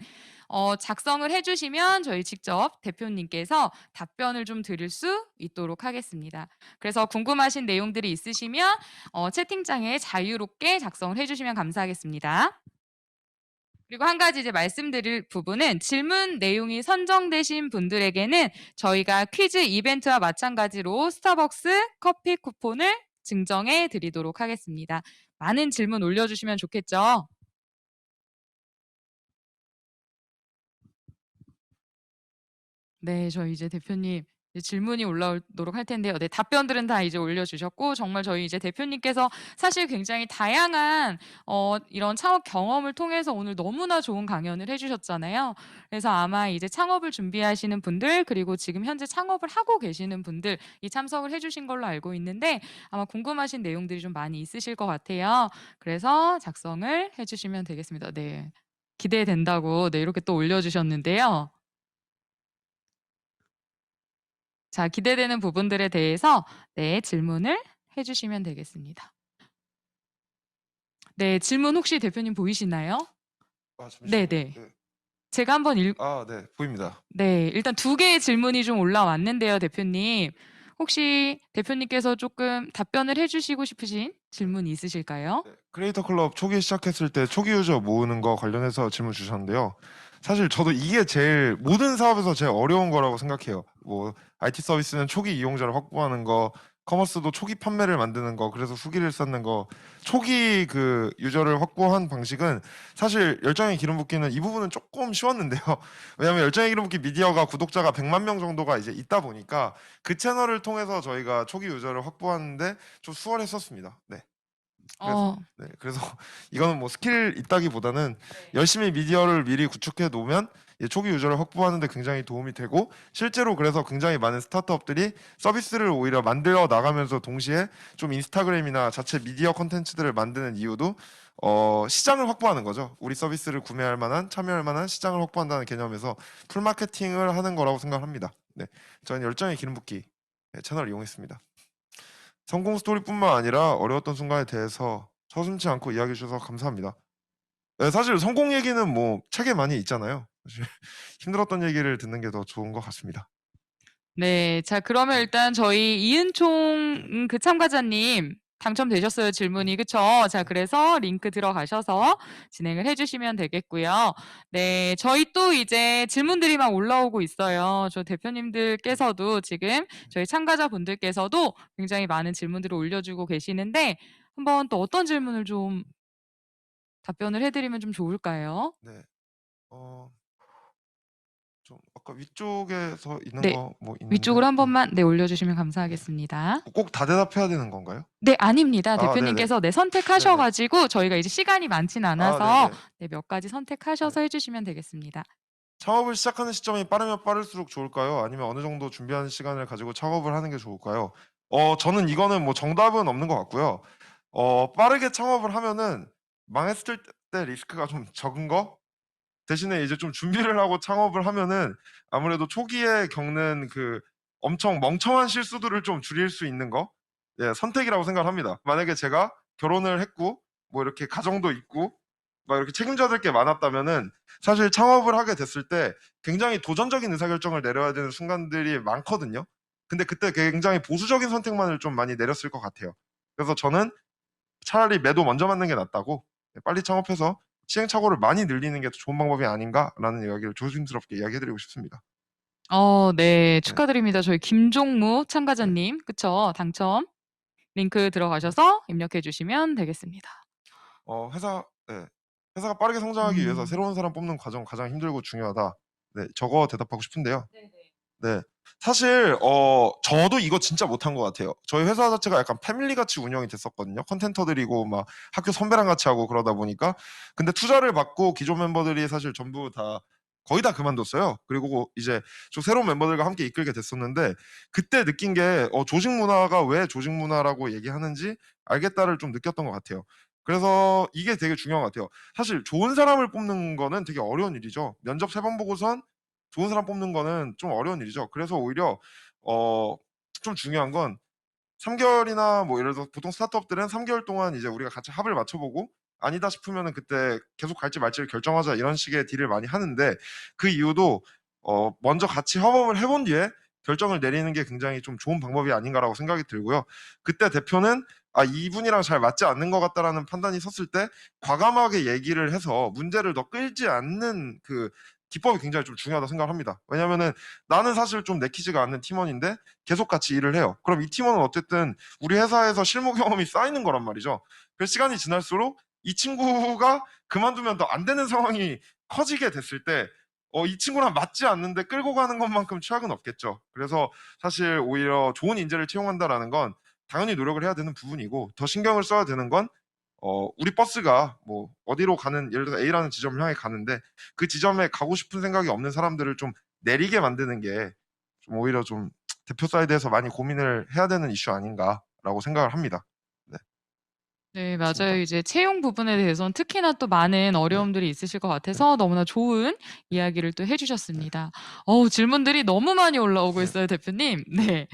작성을 해주시면 저희 직접 대표님께서 답변을 좀 드릴 수 있도록 하겠습니다. 그래서 궁금하신 내용들이 있으시면 채팅창에 자유롭게 작성을 해주시면 감사하겠습니다. 그리고 한 가지 이제 말씀드릴 부분은 질문 내용이 선정되신 분들에게는 저희가 퀴즈 이벤트와 마찬가지로 스타벅스 커피 쿠폰을 증정해 드리도록 하겠습니다. 많은 질문 올려주시면 좋겠죠? 네, 저희 이제 대표님 이제 질문이 올라오도록 할 텐데요. 네, 답변들은 다 이제 올려주셨고 정말 저희 이제 대표님께서 사실 굉장히 다양한 이런 창업 경험을 통해서 오늘 너무나 좋은 강연을 해주셨잖아요. 그래서 아마 이제 창업을 준비하시는 분들 그리고 지금 현재 창업을 하고 계시는 분들이 참석을 해주신 걸로 알고 있는데 아마 궁금하신 내용들이 좀 많이 있으실 것 같아요. 그래서 작성을 해주시면 되겠습니다. 네, 기대된다고 네 이렇게 또 올려주셨는데요. 자, 기대되는 부분들에 대해서 네, 질문을 해주시면 되겠습니다. 네, 질문 혹시 대표님 보이시나요? 아, 잠시만요. 네네. 네. 제가 한번 네, 보입니다. 네, 일단 2개의 질문이 좀 올라왔는데요, 대표님. 혹시 대표님께서 조금 답변을 해주시고 싶으신 질문이 있으실까요? 네, 크리에이터 클럽 초기 시작했을 때 초기 유저 모으는 거 관련해서 질문 주셨는데요. 사실 저도 이게 제일 모든 사업에서 제일 어려운 거라고 생각해요. 뭐 IT 서비스는 초기 이용자를 확보하는 거, 커머스도 초기 판매를 만드는 거, 그래서 후기를 쌓는 거, 초기 그 유저를 확보한 방식은 사실 열정의 기름 붓기는 이 부분은 조금 쉬웠는데요. 왜냐하면 열정의 기름 붓기 미디어가 구독자가 100만 명 정도가 이제 있다 보니까 그 채널을 통해서 저희가 초기 유저를 확보하는데 좀 수월했었습니다. 네. 그래서 이거는 뭐 스킬 있다기보다는 열심히 미디어를 미리 구축해 놓으면 초기 유저를 확보하는 데 굉장히 도움이 되고 실제로 그래서 굉장히 많은 스타트업들이 서비스를 오히려 만들어 나가면서 동시에 좀 인스타그램이나 자체 미디어 콘텐츠들을 만드는 이유도 시장을 확보하는 거죠. 우리 서비스를 구매할 만한 참여할 만한 시장을 확보한다는 개념에서 풀마케팅을 하는 거라고 생각합니다. 네, 저는 열정의 기름 붓기 채널을 이용했습니다. 성공 스토리뿐만 아니라 어려웠던 순간에 대해서 서슴지 않고 이야기해 주셔서 감사합니다. 네, 사실 성공 얘기는 뭐 책에 많이 있잖아요. 사실 힘들었던 얘기를 듣는 게 더 좋은 것 같습니다. 네, 자 그러면 일단 저희 이은총 그 참가자님 당첨되셨어요, 질문이. 그쵸? 자, 그래서 링크 들어가셔서 진행을 해주시면 되겠고요. 네, 저희 또 이제 질문들이 막 올라오고 있어요. 저 대표님들께서도 지금 저희 참가자분들께서도 굉장히 많은 질문들을 올려주고 계시는데 한번 또 어떤 질문을 좀 답변을 해드리면 좀 좋을까요? 네. 좀 아까 위쪽에서 있는 네. 거 뭐 있는데 위쪽으로 한 번만 네 올려주시면 감사하겠습니다. 꼭 다 대답해야 되는 건가요? 네, 아닙니다. 아, 네네. 대표님께서 네 네네. 선택하셔가지고 저희가 이제 시간이 많진 아, 않아서 네네. 네, 몇 가지 선택하셔서 해주시면 되겠습니다. 창업을 시작하는 시점이 빠르면 빠를수록 좋을까요? 아니면 어느 정도 준비하는 시간을 가지고 창업을 하는 게 좋을까요? 저는 이거는 뭐 정답은 없는 것 같고요. 빠르게 창업을 하면은 망했을 때 리스크가 좀 적은 거 대신에 이제 좀 준비를 하고 창업을 하면은 아무래도 초기에 겪는 그 엄청 멍청한 실수들을 좀 줄일 수 있는 거, 예, 선택이라고 생각을 합니다. 만약에 제가 결혼을 했고 뭐 이렇게 가정도 있고 막 이렇게 책임져야 될 게 많았다면은 사실 창업을 하게 됐을 때 굉장히 도전적인 의사결정을 내려야 되는 순간들이 많거든요. 근데 그때 굉장히 보수적인 선택만을 좀 많이 내렸을 것 같아요. 그래서 저는 차라리 매도 먼저 맞는 게 낫다고 빨리 창업해서 시행착오를 많이 늘리는 게 더 좋은 방법이 아닌가라는 이야기를 조심스럽게 이야기해드리고 싶습니다. 네, 네. 축하드립니다. 저희 김종무 네. 참가자님, 그쵸? 당첨. 링크 들어가셔서 입력해 주시면 되겠습니다. 네. 회사가 빠르게 성장하기 위해서 음. 새로운 사람 뽑는 과정 가장 힘들고 중요하다. 네, 저거 대답하고 싶은데요. 네. 사실 저도 이거 진짜 못한 것 같아요. 저희 회사 자체가 약간 패밀리 같이 운영이 됐었거든요. 컨텐터들이고 막 학교 선배랑 같이 하고 그러다 보니까. 근데 투자를 받고 기존 멤버들이 사실 전부 다 거의 다 그만뒀어요. 그리고 이제 좀 새로운 멤버들과 함께 이끌게 됐었는데 그때 느낀 게 조직 문화가 왜 조직 문화라고 얘기하는지 알겠다를 좀 느꼈던 것 같아요. 그래서 이게 되게 중요한 것 같아요. 사실 좋은 사람을 뽑는 거는 되게 어려운 일이죠. 면접 3번 보고선 좋은 사람 뽑는 거는 좀 어려운 일이죠. 그래서 오히려 좀 중요한 건 3개월이나 뭐 예를 들어서 보통 스타트업들은 3개월 동안 이제 우리가 같이 합을 맞춰보고 아니다 싶으면은 그때 계속 갈지 말지를 결정하자 이런 식의 딜을 많이 하는데 그 이유도 먼저 같이 협업을 해본 뒤에 결정을 내리는 게 굉장히 좀 좋은 방법이 아닌가라고 생각이 들고요. 그때 대표는 이분이랑 잘 맞지 않는 것 같다라는 판단이 섰을 때 과감하게 얘기를 해서 문제를 더 끌지 않는 그 기법이 굉장히 좀 중요하다고 생각을 합니다. 왜냐면은 나는 사실 좀 내키지가 않는 팀원인데 계속 같이 일을 해요. 그럼 이 팀원은 어쨌든 우리 회사에서 실무 경험이 쌓이는 거란 말이죠. 그래서 시간이 지날수록 이 친구가 그만두면 더 안 되는 상황이 커지게 됐을 때 이 친구랑 맞지 않는데 끌고 가는 것만큼 최악은 없겠죠. 그래서 사실 오히려 좋은 인재를 채용한다라는 건 당연히 노력을 해야 되는 부분이고 더 신경을 써야 되는 건 우리 버스가 뭐 어디로 가는 예를 들어서 A라는 지점을 향해 가는데 그 지점에 가고 싶은 생각이 없는 사람들을 좀 내리게 만드는 게 좀 오히려 좀 대표 사이드에서 많이 고민을 해야 되는 이슈 아닌가라고 생각을 합니다. 네. 네, 맞아요. 맞습니다. 이제 채용 부분에 대해서는 특히나 또 많은 네. 어려움들이 있으실 것 같아서 너무나 좋은 이야기를 또 해주셨습니다. 질문들이 너무 많이 올라오고 네. 있어요, 대표님. 네.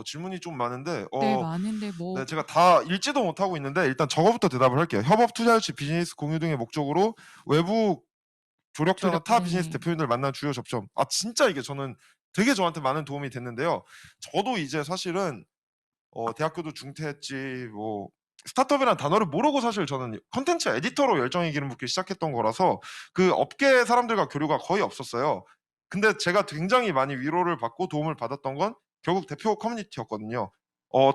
질문이 좀 많은데 네, 많은데 뭐. 네, 제가 다 읽지도 못하고 있는데 일단 저거부터 대답을 할게요. 협업, 투자 유치, 비즈니스 공유 등의 목적으로 외부 조력자나 타 비즈니스 네. 대표님들 만난 주요 접점. 진짜 이게 저는 되게 저한테 많은 도움이 됐는데요. 저도 이제 사실은 대학교도 중퇴했지 뭐 스타트업이라는 단어를 모르고 사실 저는 컨텐츠 에디터로 열정의 기름 붓기 시작했던 거라서 그 업계 사람들과 교류가 거의 없었어요. 근데 제가 굉장히 많이 위로를 받고 도움을 받았던 건 결국 대표 커뮤니티였거든요.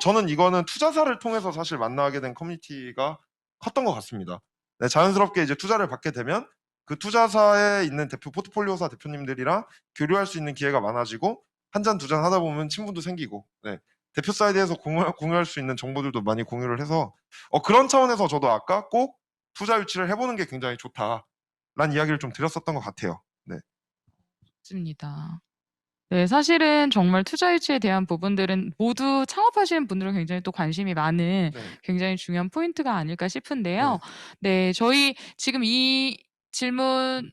저는 이거는 투자사를 통해서 사실 만나게 된 커뮤니티가 컸던 것 같습니다. 네, 자연스럽게 이제 투자를 받게 되면 그 투자사에 있는 대표 포트폴리오사 대표님들이랑 교류할 수 있는 기회가 많아지고 한 잔 두 잔 하다 보면 친분도 생기고 네. 대표 사이드에서 공유할 수 있는 정보들도 많이 공유를 해서 그런 차원에서 저도 아까 꼭 투자 유치를 해보는 게 굉장히 좋다라는 이야기를 좀 드렸었던 것 같아요. 네. 맞습니다. 네, 사실은 정말 투자 유치에 대한 부분들은 모두 창업하시는 분들은 굉장히 또 관심이 많은 네. 굉장히 중요한 포인트가 아닐까 네. 싶은데요. 네, 저희 지금 이 질문을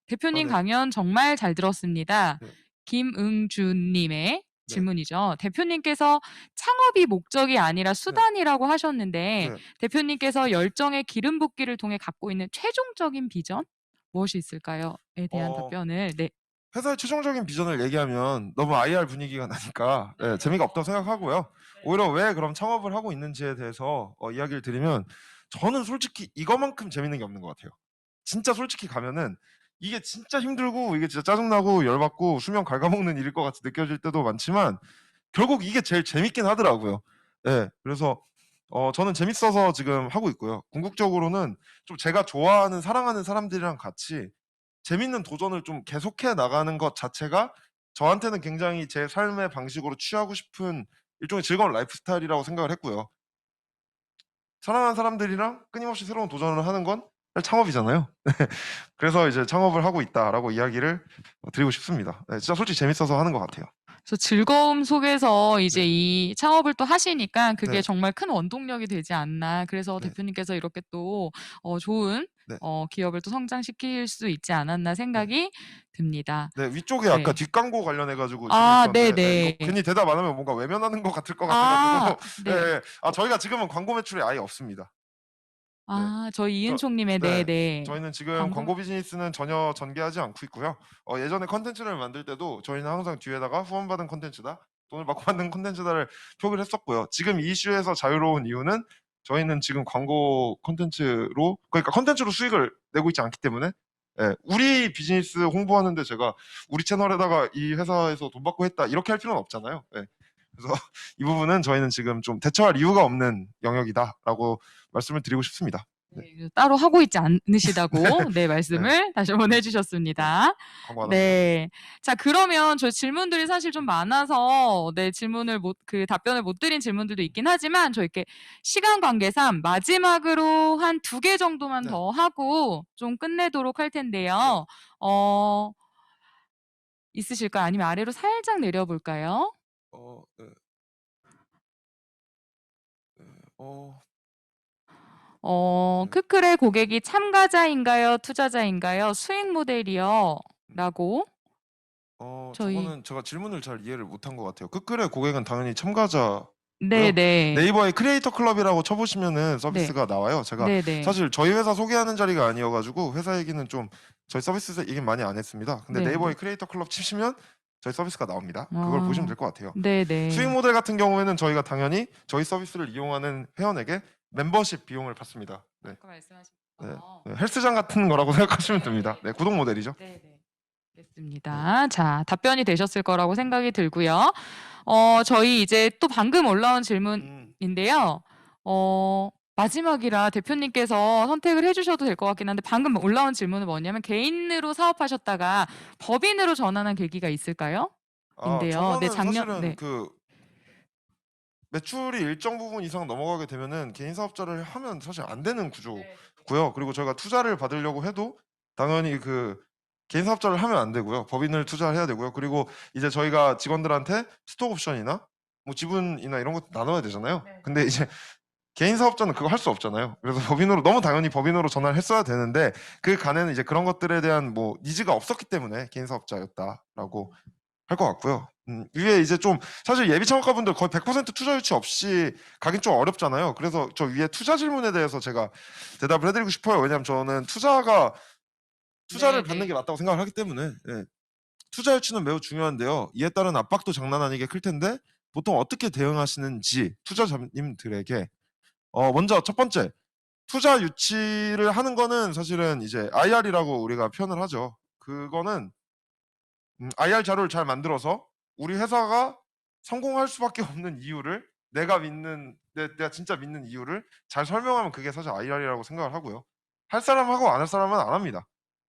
대표님 네. 강연 정말 잘 들었습니다. 네. 김응준님의 질문이죠. 대표님께서 창업이 목적이 아니라 수단이라고 하셨는데 네. 대표님께서 열정의 기름 붓기를 통해 갖고 있는 최종적인 비전 무엇이 있을까요?에 대한 답변을 네. 회사의 최종적인 비전을 얘기하면 너무 IR 분위기가 나니까 재미가 없다고 생각하고요. 오히려 왜 그럼 창업을 하고 있는지에 대해서 이야기를 드리면 저는 솔직히 이거만큼 재밌는 게 없는 것 같아요. 진짜 솔직히 가면은 이게 진짜 힘들고 이게 진짜 짜증나고 열받고 수면 갉아먹는 일일 것 같이 느껴질 때도 많지만 결국 이게 제일 재밌긴 하더라고요. 예. 그래서 저는 재밌어서 지금 하고 있고요. 궁극적으로는 좀 제가 좋아하는 사랑하는 사람들이랑 같이 재밌는 도전을 좀 계속해 나가는 것 자체가 저한테는 굉장히 제 삶의 방식으로 취하고 싶은 일종의 즐거운 라이프 스타일이라고 생각을 했고요. 사랑하는 사람들이랑 끊임없이 새로운 도전을 하는 건 창업이잖아요. 그래서 이제 "창업을 하고 있다."라고 이야기를 드리고 싶습니다. 네, 진짜 솔직히 재밌어서 하는 것 같아요. 그래서 즐거움 속에서 이제 네. 이 창업을 또 하시니까 그게 네. 정말 큰 원동력이 되지 않나. 그래서 네. 대표님께서 이렇게 또 좋은 네. 기업을 또 성장시킬 수 있지 않았나 생각이 듭니다. 네, 위쪽에 아까 네. 뒷광고 관련해 가지고 질문 아 있었는데 네, 이거 네네. 괜히 대답 안 하면 뭔가 외면하는 것 같을 것 같아 아 가지고 네. 예예. 저희가 지금은 광고 매출이 아예 없습니다. 네. 아 저희 저 이은총 님의 네. 네네. 저희는 지금 광고 광고 비즈니스는 전혀 전개하지 않고 있고요. 예전에 콘텐츠를 만들 때도 저희는 항상 뒤에다가 후원받은 콘텐츠다, 돈을 받고 만든 콘텐츠다를 표기를 했었고요. 지금 이 이슈에서 자유로운 이유는 저희는 지금 광고 콘텐츠로, 그러니까 콘텐츠로 수익을 내고 있지 않기 때문에 예, 우리 비즈니스 홍보하는데 제가 우리 채널에다가 이 회사에서 돈 받고 했다 이렇게 할 필요는 없잖아요. 예. 그래서 이 부분은 저희는 지금 좀 대처할 이유가 없는 영역이다라고 말씀을 드리고 싶습니다. 네. 네, 따로 하고 있지 않으시다고 네 네. 말씀을 다시 한번 네. 해주셨습니다. 광고 안 합니다. 네. 자 그러면 저희 질문들이 사실 좀 많아서 네 답변을 못 드린 질문들도 있긴 하지만 저희 이렇게 시간 관계상 마지막으로 한 2개 정도만 네. 더 하고 좀 끝내도록 할 네. 텐데요. 있으실까요? 아니면 아래로 살짝 내려볼까요? 네. 네. 네. 크크의 고객이 참가자인가요? 투자자인가요? 수익 모델이요? 라고 저희 저거는 제가 질문을 잘 이해를 못한 것 같아요. 크크의 고객은 당연히 참가자. 네네. 네이버에 크리에이터 클럽이라고 쳐보시면은 네. 서비스가 나와요. 제가 네네. 사실 저희 회사 소개하는 자리가 아니어가지고 회사 얘기는 좀 저희 서비스 얘기는 많이 안 했습니다. 근데 네네. 네이버에 크리에이터 클럽 치시면 저희 서비스가 나옵니다. 그걸 보시면 될 것 같아요. 네네. 수익 모델 같은 경우에는 저희가 당연히 저희 서비스를 이용하는 회원에게 멤버십 비용을 받습니다. 네. 아까 말씀하신 네. 거. 네, 헬스장 같은 거라고 생각하시면 됩니다. 네, 구독 모델이죠. 네네. 됐습니다. 자, 답변이 되셨을 거라고 생각이 들고요. 저희 이제 또 방금 올라온 질문인데요. 마지막이라 대표님께서 선택을 해주셔도 될 것 같긴 한데 방금 올라온 질문은 뭐냐면 개인으로 사업하셨다가 법인으로 전환한 계기가 있을까요? 인데요. 저거는 네, 사실은 네. 그 매출이 일정 부분 이상 넘어가게 되면은 개인 사업자를 하면 사실 안 되는 구조고요. 그리고 저희가 투자를 받으려고 해도 당연히 그 개인 사업자를 하면 안 되고요. 법인을 투자를 해야 되고요. 그리고 이제 저희가 직원들한테 스톡 옵션이나 뭐 지분이나 이런 것도 나눠야 되잖아요. 네. 근데 이제 개인 사업자는 그거 할 수 없잖아요. 그래서 법인으로 너무 당연히 법인으로 전환을 했어야 되는데 그 간에는 이제 그런 것들에 대한 뭐 니즈가 없었기 때문에 개인 사업자였다라고 할 것 같고요. 위에 이제 좀 사실 예비 창업가분들 거의 100% 투자 유치 없이 가긴 좀 어렵잖아요. 그래서 저 위에 투자 질문에 대해서 제가 대답을 해드리고 싶어요. 왜냐하면 저는 투자를 받는 게 맞다고 생각을 하기 때문에. 예. 투자 유치는 매우 중요한데요. 이에 따른 압박도 장난 아니게 클 텐데 보통 어떻게 대응하시는지 투자자님들에게 먼저 첫 번째, 투자 유치를 하는 거는 사실은 이제 IR이라고 우리가 표현을 하죠. 그거는 IR 자료를 잘 만들어서 우리 회사가 성공할 수밖에 없는 이유를 내가 진짜 믿는 이유를 잘 설명하면 그게 사실 IR이라고 생각을 하고요. 할 사람하고 안 할 사람은 안 합니다.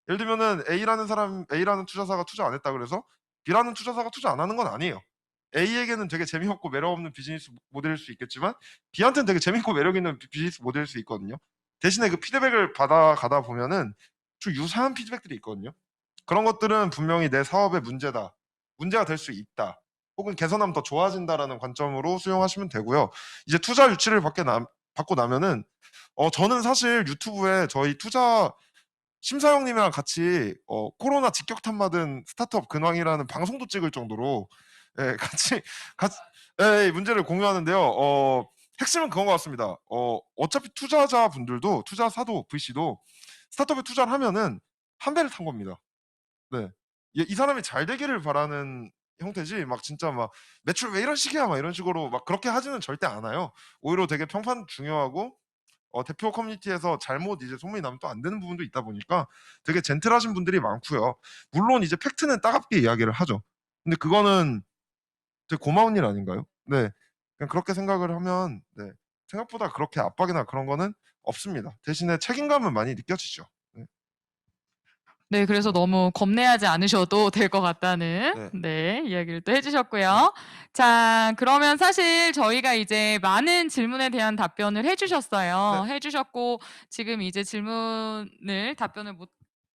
예를 들면은 A라는 투자사가 투자 안 했다 그래서 B라는 투자사가 투자 안 하는 건 아니에요. A에게는 되게 재미없고 매력 없는 비즈니스 모델일 수 있겠지만 B한테는 되게 재밌고 매력 있는 비즈니스 모델일 수 있거든요. 대신에 그 피드백을 받아가다 보면은 좀 유사한 피드백들이 있거든요. 그런 것들은 분명히 내 사업의 문제가 될 수 있다, 혹은 개선하면 더 좋아진다라는 관점으로 수용하시면 되고요. 이제 투자 유치를 받고 나면은 저는 사실 유튜브에 저희 투자 심사형님이랑 같이 코로나 직격탄 맞은 스타트업 근황이라는 방송도 찍을 정도로 예, 같이 예, 문제를 공유하는데요. 핵심은 그건 것 같습니다. 어차피 투자자분들도 투자사도 VC도 스타트업에 투자를 하면은 한 배를 탄 겁니다. 네. 이 사람이 잘 되기를 바라는 형태지 막 진짜 막 "매출 왜 이런 식이야." 막 이런 식으로 막 그렇게 하지는 절대 않아요. 오히려 되게 평판 중요하고 대표 커뮤니티에서 잘못 이제 소문이 나면 또 안 되는 부분도 있다 보니까 되게 젠틀하신 분들이 많고요. 물론 이제 팩트는 따갑게 이야기를 하죠. 근데 그거는 되게 고마운 일 아닌가요? 네. 그냥 그렇게 생각을 하면 네, 생각보다 그렇게 압박이나 그런 거는 없습니다. 대신에 책임감은 많이 느껴지죠. 네. 네, 그래서 너무 겁내하지 않으셔도 될 것 같다는 네, 이야기를 또 해주셨고요. 자, 그러면 사실 저희가 이제 많은 질문에 대한 답변을 해주셨어요. 해주셨고 지금 이제 답변을 못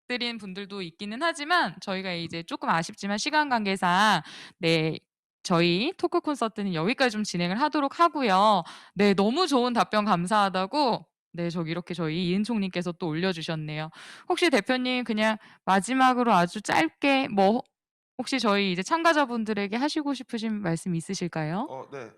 드린 분들도 있기는 하지만 저희가 이제 조금 아쉽지만 시간 관계상 네, 저희 토크 콘서트는 여기까지 좀 진행을 하도록 하고요. 네, 너무 좋은 답변 감사하다고 네, 이렇게 저희 이은총님께서 또 올려주셨네요. 혹시 대표님 그냥 마지막으로 아주 짧게 뭐 혹시 저희 이제 참가자분들에게 하시고 싶으신 말씀 있으실까요? 네.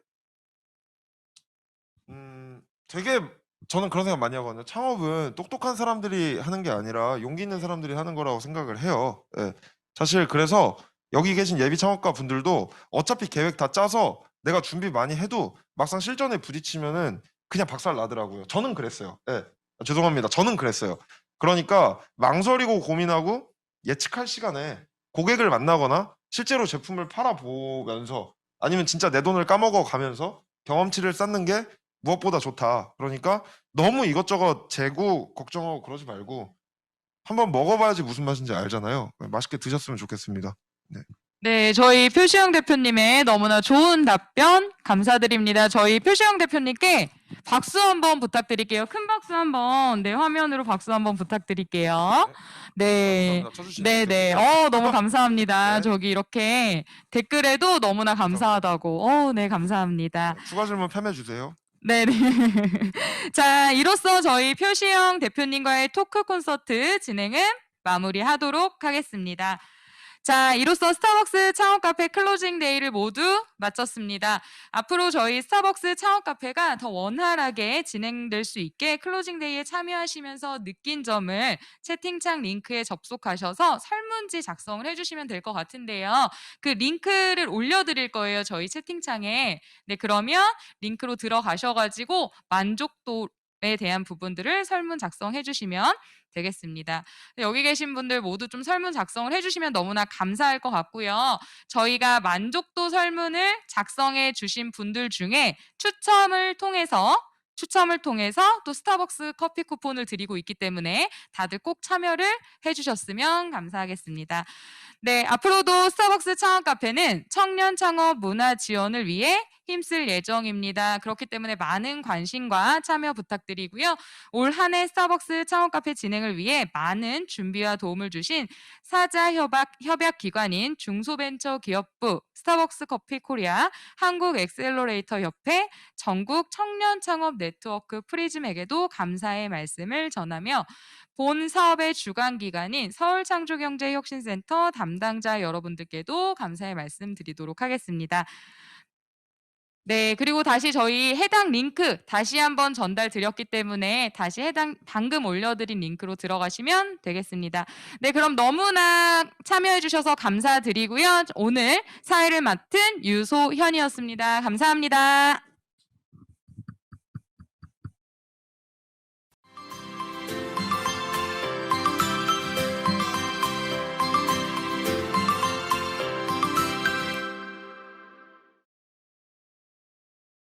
되게 저는 그런 생각 많이 하거든요. 창업은 똑똑한 사람들이 하는 게 아니라 용기 있는 사람들이 하는 거라고 생각을 해요. 예. 사실 그래서 여기 계신 예비 창업가 분들도 어차피 계획 다 짜서 내가 준비 많이 해도 막상 실전에 부딪히면은 그냥 박살 나더라고요. 저는 그랬어요. 예. 죄송합니다. 저는 그랬어요. 그러니까 망설이고 고민하고 예측할 시간에 고객을 만나거나 실제로 제품을 팔아보면서 아니면 진짜 내 돈을 까먹어 가면서 경험치를 쌓는 게 무엇보다 좋다. 그러니까 너무 이것저것 재고 걱정하고 그러지 말고 한번 먹어봐야지 무슨 맛인지 알잖아요. 맛있게 드셨으면 좋겠습니다. 네. 네, 저희 표시영 대표님의 너무나 좋은 답변 감사드립니다. 저희 표시영 대표님께 박수 한번 부탁드릴게요. 큰 박수 한번, 네, 화면으로 박수 한번 부탁드릴게요. 네, 감사합니다. 쳐주시네요. 네, 너무 감사합니다. 네. 이렇게 댓글에도 너무나 감사하다고. 네, 감사합니다. 추가 질문 팸해 주세요. 네네. 자, 이로써 저희 표시영 대표님과의 토크 콘서트 진행은 마무리하도록 하겠습니다. 자, 이로써 스타벅스 창업 카페 클로징 데이를 모두 마쳤습니다. 앞으로 저희 스타벅스 창업 카페가 더 원활하게 진행될 수 있게 클로징 데이에 참여하시면서 느낀 점을 채팅창 링크에 접속하셔서 설문지 작성을 해주시면 될 것 같은데요. 그 링크를 올려드릴 거예요. 저희 채팅창에. 네, 그러면 링크로 들어가셔가지고 만족도에 대한 부분들을 설문 작성해 주시면 되겠습니다. 여기 계신 분들 모두 좀 설문 작성을 해주시면 너무나 감사할 것 같고요. 저희가 만족도 설문을 작성해 주신 분들 중에 추첨을 통해서 또 스타벅스 커피 쿠폰을 드리고 있기 때문에 다들 꼭 참여를 해주셨으면 감사하겠습니다. 네, 앞으로도 스타벅스 창업 카페는 청년 창업 문화 지원을 위해 힘쓸 예정입니다. 그렇기 때문에 많은 관심과 참여 부탁드리고요. 올 한 해 스타벅스 창업 카페 진행을 위해 많은 준비와 도움을 주신 사자 협약 기관인 중소벤처기업부, 스타벅스 커피 코리아, 한국 엑셀러레이터 협회, 전국 청년 창업 네트워크 프리즘에게도 감사의 말씀을 전하며 본 사업의 주관 기관인 서울창조경제혁신센터 담당자 여러분들께도 감사의 말씀 드리도록 하겠습니다. 네, 그리고 다시 저희 해당 링크 다시 한번 전달 드렸기 때문에 다시 방금 올려드린 링크로 들어가시면 되겠습니다. 네, 그럼 너무나 참여해 주셔서 감사드리고요. 오늘 사회를 맡은 유소현이었습니다. 감사합니다.